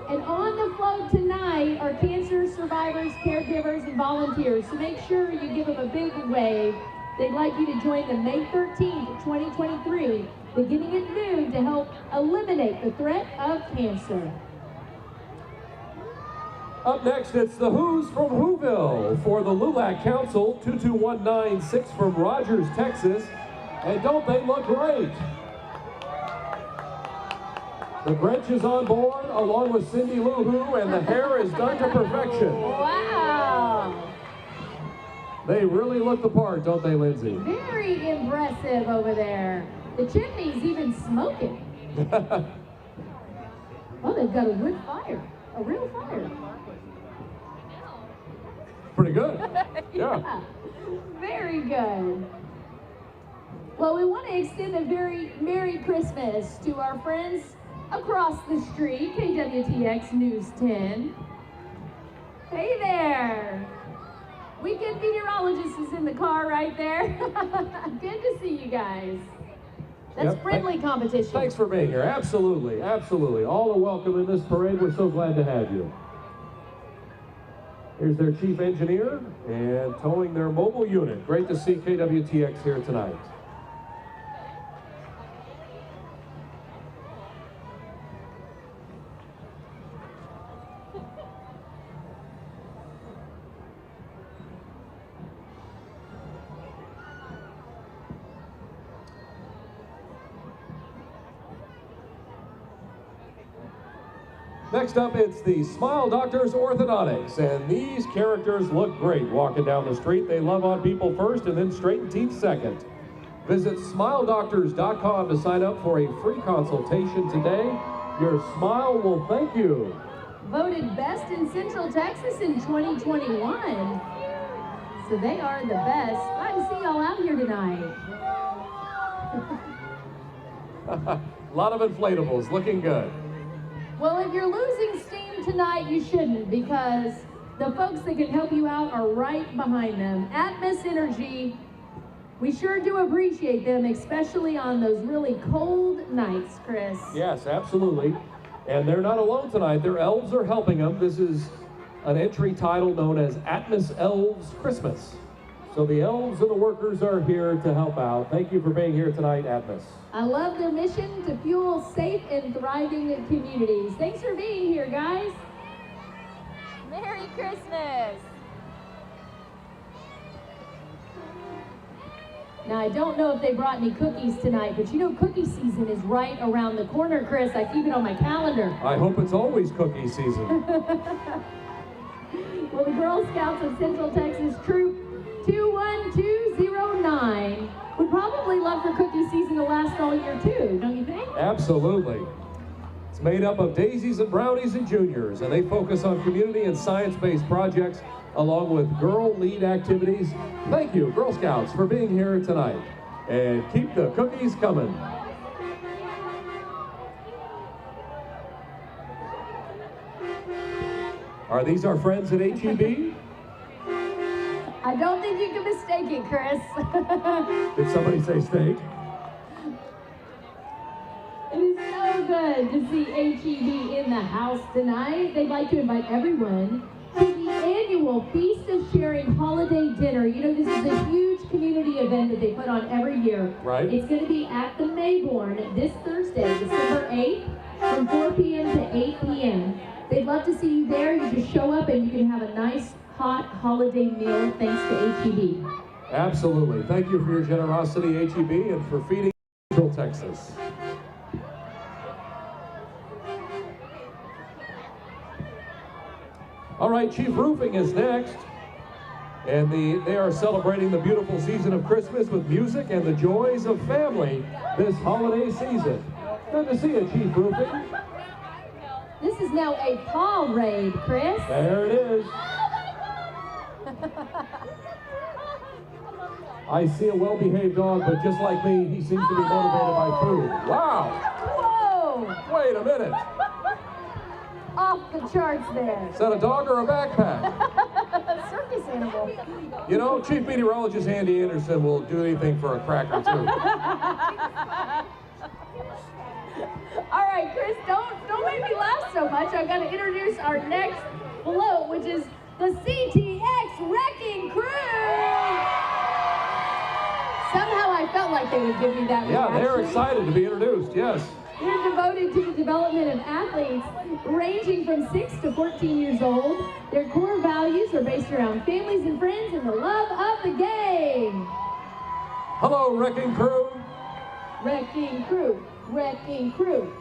E: And on the float tonight are cancer survivors, caregivers, and volunteers. So make sure you give them a big wave. They'd like you to join them May 13th, 2023, beginning at noon to help eliminate the threat of cancer.
D: Up next, it's the Who's from Whoville for the LULAC Council, 22196 from Rogers, Texas. And don't they look great? The Grinch is on board, along with Cindy Lou Who, and the hair is done to perfection.
E: Wow!
D: They really look the part, don't they, Lindsay?
E: Very impressive over there. The chimney's even smoking. Oh, they've got a wood fire, a real fire.
D: Pretty good. Yeah.
E: Very good. Well, we want to extend a very Merry Christmas to our friends across the street, KWTX News 10. Hey there. Weekend meteorologist is in the car right there. Good to see you guys. That's
D: Yep.
E: friendly competition.
D: Thanks for being here. Absolutely, absolutely. All are welcome in this parade. We're so glad to have you. Here's their chief engineer and towing their mobile unit. Great to see KWTX here tonight. Next up, it's the Smile Doctors Orthodontics, and these characters look great walking down the street. They love on people first and then straighten teeth second. Visit smiledoctors.com to sign up for a free consultation today. Your smile will thank you.
E: Voted best in Central Texas in 2021. So they are the best. Glad to see y'all out here tonight.
D: A lot of inflatables, looking good.
E: Well, if you're losing steam tonight, you shouldn't, because the folks that can help you out are right behind them. Atmos Energy, we sure do appreciate them, especially on those really cold nights, Chris.
D: Yes, absolutely. And they're not alone tonight. Their elves are helping them. This is an entry title known as Atmos Elves Christmas. So the elves and the workers are here to help out. Thank you for being here tonight, Atmos.
E: I love their mission to fuel safe and thriving communities. Thanks for being here, guys.
B: Merry Christmas!
E: Now, I don't know if they brought any cookies tonight, but you know cookie season is right around the corner, Chris. I keep it on my calendar.
D: I hope it's always cookie season.
E: Well, the Girl Scouts of Central Texas Troop 21209 would probably love for cookie season to last all year too, don't you think?
D: Absolutely. It's made up of daisies and brownies and juniors, and they focus on community and science-based projects along with girl lead activities. Thank you, Girl Scouts, for being here tonight. And keep the cookies coming. Are these our friends at HEB?
E: I don't think you can mistake it, Chris.
D: Did somebody say steak?
E: It is so good to see HEB in the house tonight. They'd like to invite everyone to the annual Feast of Sharing Holiday Dinner. You know, this is a huge community event that they put on every year.
D: Right.
E: It's going to be at the Mayborn this Thursday, December 8th, from 4 p.m. to 8 p.m. They'd love to see you there. You just show up and you can have a nice, hot holiday meal thanks to HEB.
D: Absolutely. Thank you for your generosity, HEB, and for feeding Central Texas. All right, Chief Roofing is next. And they are celebrating the beautiful season of Christmas with music and the joys of family this holiday season. Good to see you, Chief Roofing.
E: This is now a paw raid, Chris.
D: There it is. I see a well-behaved dog, but just like me, he seems to be motivated by food. Wow!
E: Whoa!
D: Wait a minute.
E: Off the charts there.
D: Is that a dog or a backpack?
E: Circus animal.
D: You know, Chief Meteorologist Andy Anderson will do anything for a cracker, too.
E: All right, Chris, don't make me laugh so much. I've got to introduce our next float, which is the CTX Wrecking Crew. Somehow I felt like they would give me that
D: Yeah,
E: reaction.
D: they're excited to be introduced, yes.
E: They're devoted to the development of athletes ranging from 6 to 14 years old. Their core values are based around families and friends and the love of the game.
D: Hello, Wrecking Crew.
E: Wrecking Crew. Wrecking Crew.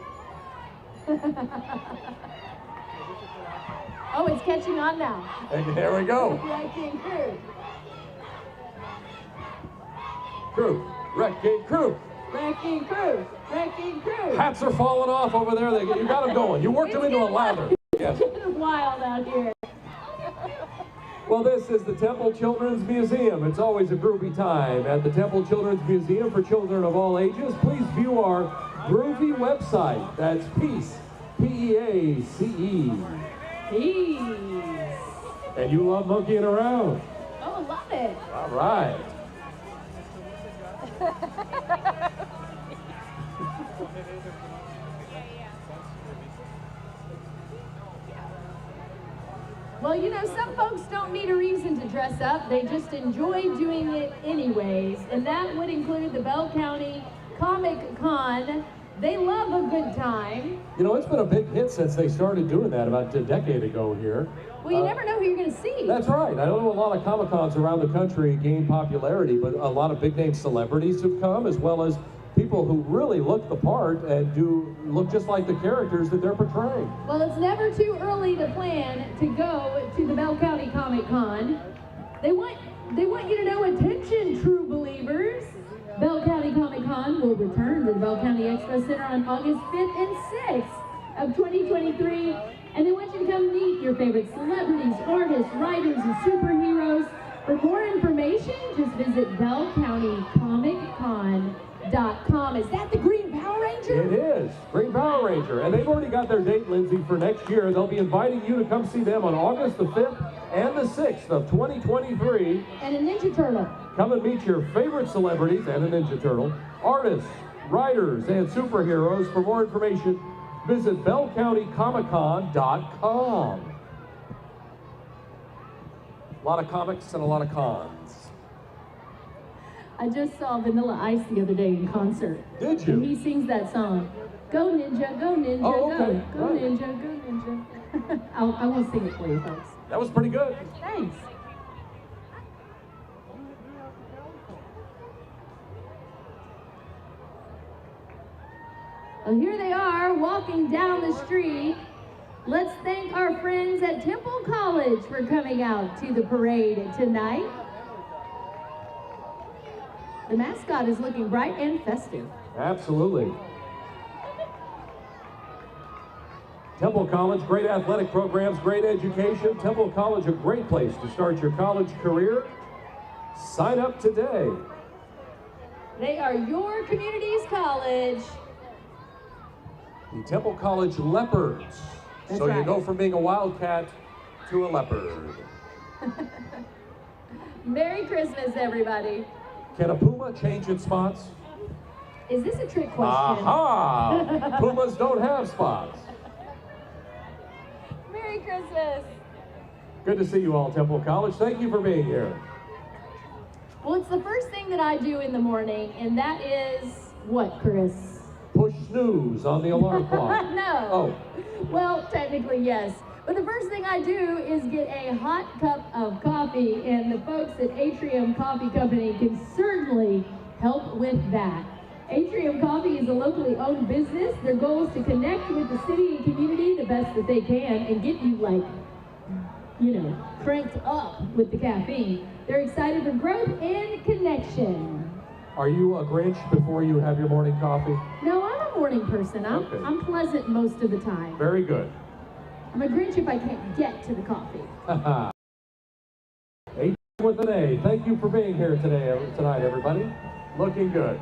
E: Oh, it's catching on now.
D: And there we go.
E: Wrecking Crew.
D: Crew. Wrecking Crew.
E: Wrecking Crew. Wrecking Crew.
D: Hats are falling off over there. You got them going. You worked them into a lather. Yes.
E: It's getting wild out here.
D: Well, this is the Temple Children's Museum. It's always a groovy time at the Temple Children's Museum for children of all ages. Please view our groovy website. That's Peace, P-E-A-C-E.
E: Peace.
D: And you love monkeying around.
E: Oh, love it.
D: All right.
E: Well, you know, some folks don't need a reason to dress up. They just enjoy doing it anyways. And that would include the Bell County Comic Con. They love a good time.
D: You know, it's been a big hit since they started doing that about a decade ago here.
E: Well, you never know who you're going to see.
D: That's right. I know a lot of Comic-Cons around the country gain popularity, but a lot of big-name celebrities have come, as well as people who really look the part and do look just like the characters that they're portraying.
E: Well, it's never too early to plan to go to the Bell County Comic Con. They want you to know, attention, true believers. Bell County Comic Con will return to the Bell County Expo Center on August 5th and 6th of 2023. And they want you to come meet your favorite celebrities, artists, writers, and superheroes. For more information, just visit bellcountycomiccon.com. Is that the Green Power Ranger? Ranger?
D: It is. Green Power Ranger. And they've already got their date, Lindsay, for next year. They'll be inviting you to come see them on August the 5th and the 6th of 2023.
E: And a Ninja Turtle.
D: Come and meet your favorite celebrities and a Ninja Turtle, artists, writers, and superheroes. For more information, visit bellcountycomiccon.com. A lot of comics and a lot of cons.
E: I just saw Vanilla Ice the other day in concert.
D: Did you?
E: And he sings that song. Go Ninja, go Ninja,
D: Oh, okay.
E: go
D: Right.
E: Ninja, go Ninja. I won't sing it for you, folks.
D: That was pretty good.
E: Thanks. Well, here they are walking down the street. Let's thank our friends at Temple College for coming out to the parade tonight. The mascot is looking bright and festive.
D: Absolutely. Temple College, great athletic programs, great education. Temple College, a great place to start your college career. Sign up today.
E: They are your community's college.
D: The Temple College Leopards.
E: That's
D: So you
E: right.
D: go from being a wildcat to a leopard.
E: Merry Christmas, everybody.
D: Can a puma change its spots?
E: Is this a trick question?
D: Aha! Pumas don't have spots.
E: Merry Christmas.
D: Good to see you all, Temple College. Thank you for being here.
E: Well, it's the first thing that I do in the morning, and that is what, Chris?
D: Push snooze on the alarm clock.
E: No.
D: Oh.
E: Well, technically, yes. But the first thing I do is get a hot cup of coffee, and the folks at Atrium Coffee Company can certainly help with that. Atrium Coffee is a locally owned business. Their goal is to connect with the city and community the best that they can and get you, like, you know, cranked up with the caffeine. They're excited for growth and connection.
D: Are you a Grinch before you have your morning coffee?
E: No, I'm a morning person.
D: Okay.
E: I'm pleasant most of the time.
D: Very good.
E: I'm a Grinch if I can't get to the coffee.
D: A with an A. Thank you for being here tonight, everybody. Looking good.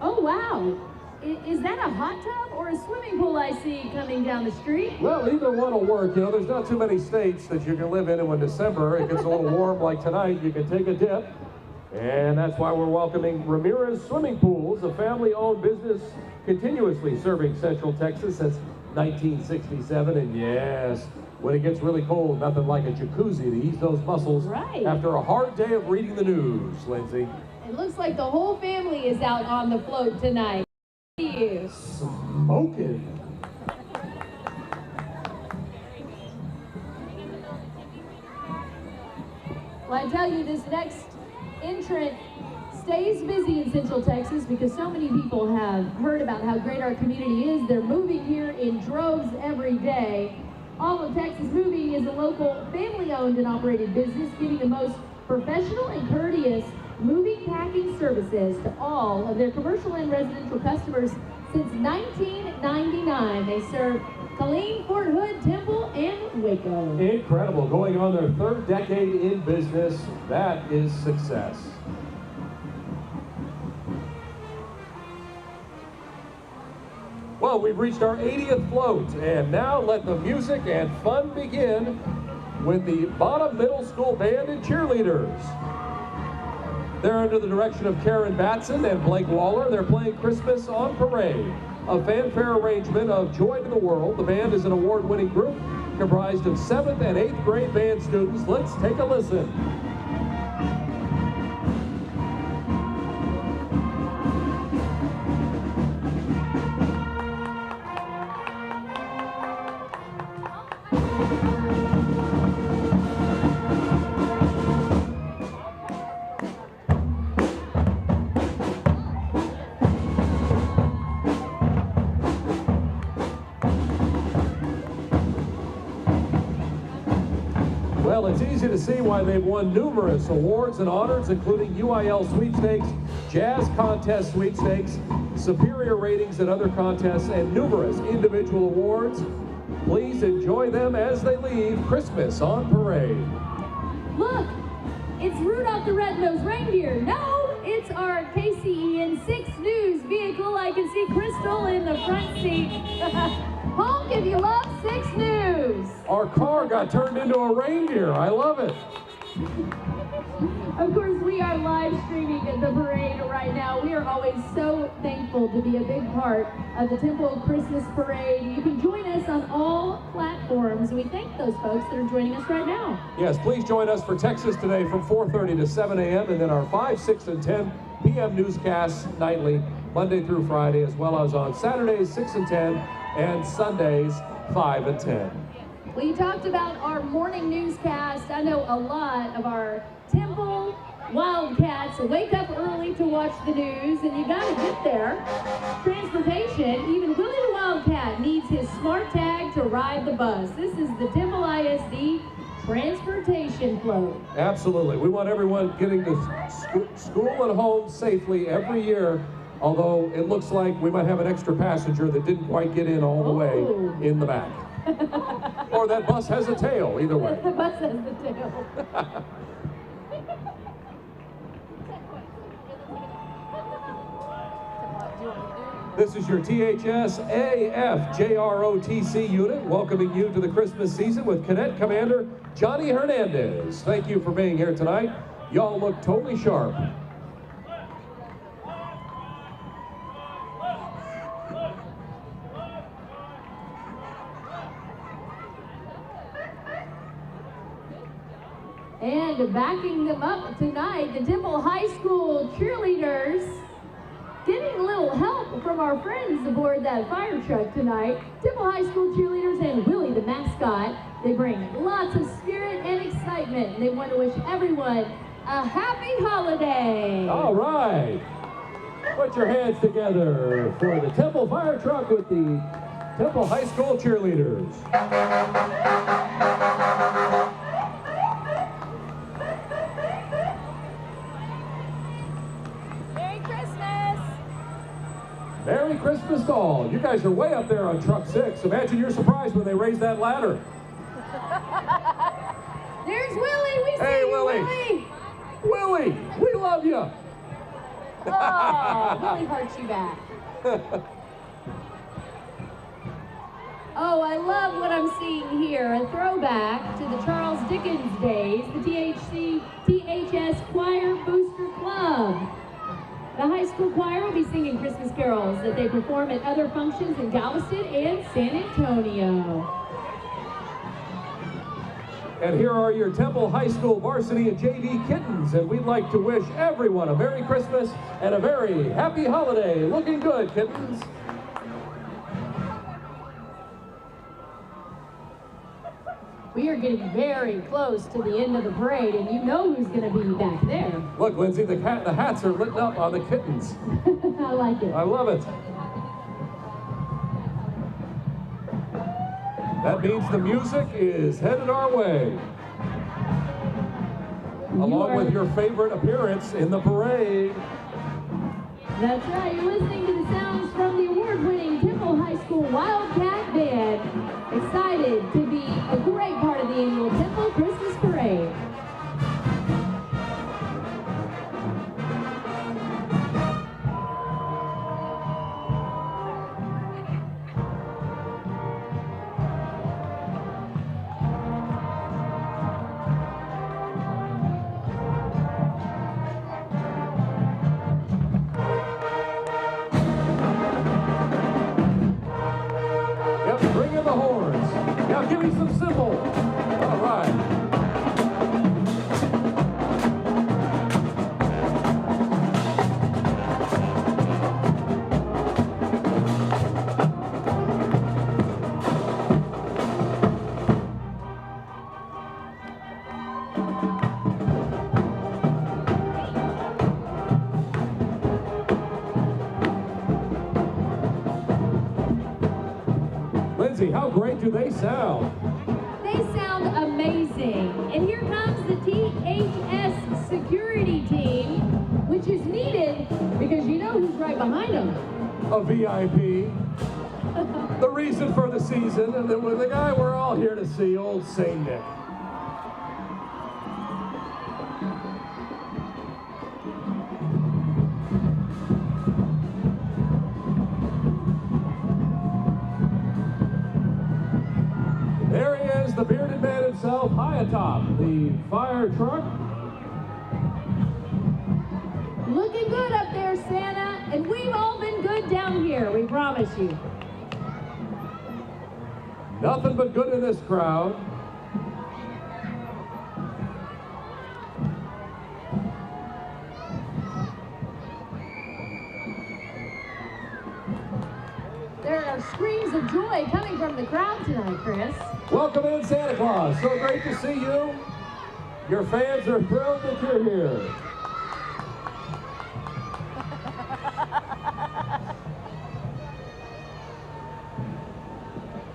E: Oh, wow. Is that a hot tub or a swimming pool I see coming down the street?
D: Well, either one will work. You know, there's not too many states that you can live in, and when December it gets a little warm like tonight, you can take a dip. And that's why we're welcoming Ramirez Swimming Pools, a family-owned business continuously serving Central Texas since 1967. And yes, when it gets really cold, nothing like a jacuzzi to ease those muscles
E: Right.
D: after a hard day of reading the news, Lindsay.
E: It looks like the whole family is out on the float tonight. See you.
D: Smoking.
E: Well, I tell you, this next entrant stays busy in Central Texas because so many people have heard about how great our community is. They're moving here in droves every day. All of Texas Moving is a local family-owned and operated business giving the most professional and courteous moving packing services to all of their commercial and residential customers since 1999. They serve Killeen, Fort Hood, Temple, and Waco.
D: Incredible. Going on their third decade in business. That is success. Well, we've reached our 80th float, and now let the music and fun begin with the Bottom Middle School Band and Cheerleaders. They're under the direction of Karen Batson and Blake Waller. They're playing Christmas on Parade, a fanfare arrangement of Joy to the World. The band is an award-winning group comprised of 7th and 8th grade band students. Let's take a listen. Well, it's easy to see why they've won numerous awards and honors, including UIL sweepstakes, jazz contest sweepstakes, superior ratings at other contests, and numerous individual awards. Please enjoy them as they leave Christmas on Parade.
E: Look, it's Rudolph the Red-Nosed Reindeer. No, it's our KCEN 6 News vehicle. I can see Crystal in the front seat. Honk if you love 6 News.
D: Our car got turned into a reindeer. I love it.
E: Of course, we are live streaming the parade right now. We are always so thankful to be a big part of the Temple Christmas Parade. You can join us on all platforms. We thank those folks that are joining us right now.
D: Yes, please join us for Texas Today from 4:30 to 7 a.m. and then our 5, 6, and 10 p.m. newscasts nightly, Monday through Friday, as well as on Saturdays 6 and 10 and Sundays 5 and 10.
E: Well, you talked about our morning newscast. I know a lot of our Temple Wildcats wake up early to watch the news, and you gotta get there. Transportation, even Willie the Wildcat needs his smart tag to ride the bus. This is the Temple ISD transportation float.
D: Absolutely. We want everyone getting to school and home safely every year, although it looks like we might have an extra passenger that didn't quite get in all the way in the back. Or that bus has a tail, either way.
E: The bus has the tail.
D: This is your THS AFJROTC unit welcoming you to the Christmas season with Cadet Commander Johnny Hernandez. Thank you for being here tonight. Y'all look totally sharp.
E: And backing them up tonight, the Temple High School cheerleaders getting a little help from our friends aboard that fire truck tonight. Temple High School cheerleaders and Willie the mascot. They bring lots of spirit and excitement. They want to wish everyone a happy holiday.
D: All right. Put your hands together for the Temple fire truck with the Temple High School cheerleaders. Merry Christmas to all. You guys are way up there on truck 6. Imagine you're surprised when they raise that ladder.
E: There's Willie. We see you,
D: Willie.
E: Willie.
D: Willie, we love you.
E: Oh, Willie hearts you back. Oh, I love what I'm seeing here. A throwback to the Charles Dickens days, the THS Choir Booster Club. The high school choir will be singing Christmas carols that they perform at other functions in Galveston and San Antonio.
D: And here are your Temple High School varsity and JV kittens, and we'd like to wish everyone a Merry Christmas and a very happy holiday. Looking good, kittens.
E: We are getting very close to the end of the parade, and you know who's going to be back there.
D: Look, Lindsay, the hats are lit up on the kittens.
E: I like it.
D: I love it. That means the music is headed our way. Along with your favorite appearance in the parade.
E: That's right, you're listening to the sounds from the award-winning Temple High School Wildcat Band. Excited to be a great part of the annual Temple Christmas Parade.
D: Bring in the horns. Now give me some cymbals. All right. Lindsay, how great do they sound?
E: They sound amazing. And here comes the THS security team, which is needed
D: a VIP, the reason for the season, and then with the guy we're all here to see, old St. Nick. There he is, the bearded man himself, high atop the fire truck.
E: Looking good up there, Santa, and we've all been good down here, we promise you.
D: Nothing but good in this crowd.
E: There are screams of joy coming from the crowd tonight, Chris.
D: Welcome in, Santa Claus. So great to see you. Your fans are thrilled that you're here.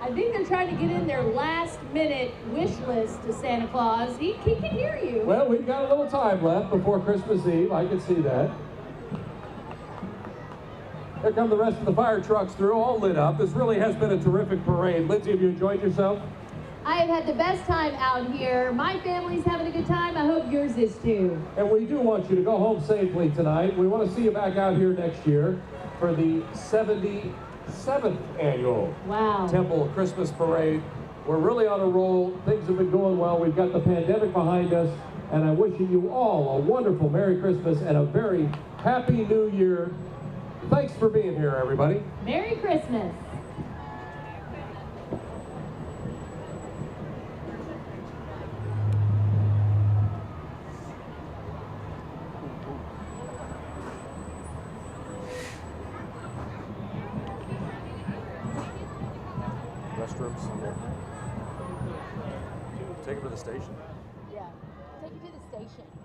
E: I think they're trying to get in their last-minute wish list to Santa Claus. He can hear you.
D: Well, we've got a little time left before Christmas Eve. I can see that. Here come the rest of the fire trucks through, all lit up. This really has been a terrific parade. Lindsay, have you enjoyed yourself?
E: I have had the best time out here. My family's having a good time. I hope yours is too.
D: And we do want you to go home safely tonight. We want to see you back out here next year for the 77th annual Temple Christmas Parade. We're really on a roll. Things have been going well. We've got the pandemic behind us, and I'm wishing you all a wonderful Merry Christmas and a very Happy New Year. Thanks for being here, everybody.
E: Merry Christmas.
F: Restrooms. Take it to the station.
E: Yeah, take it to the station.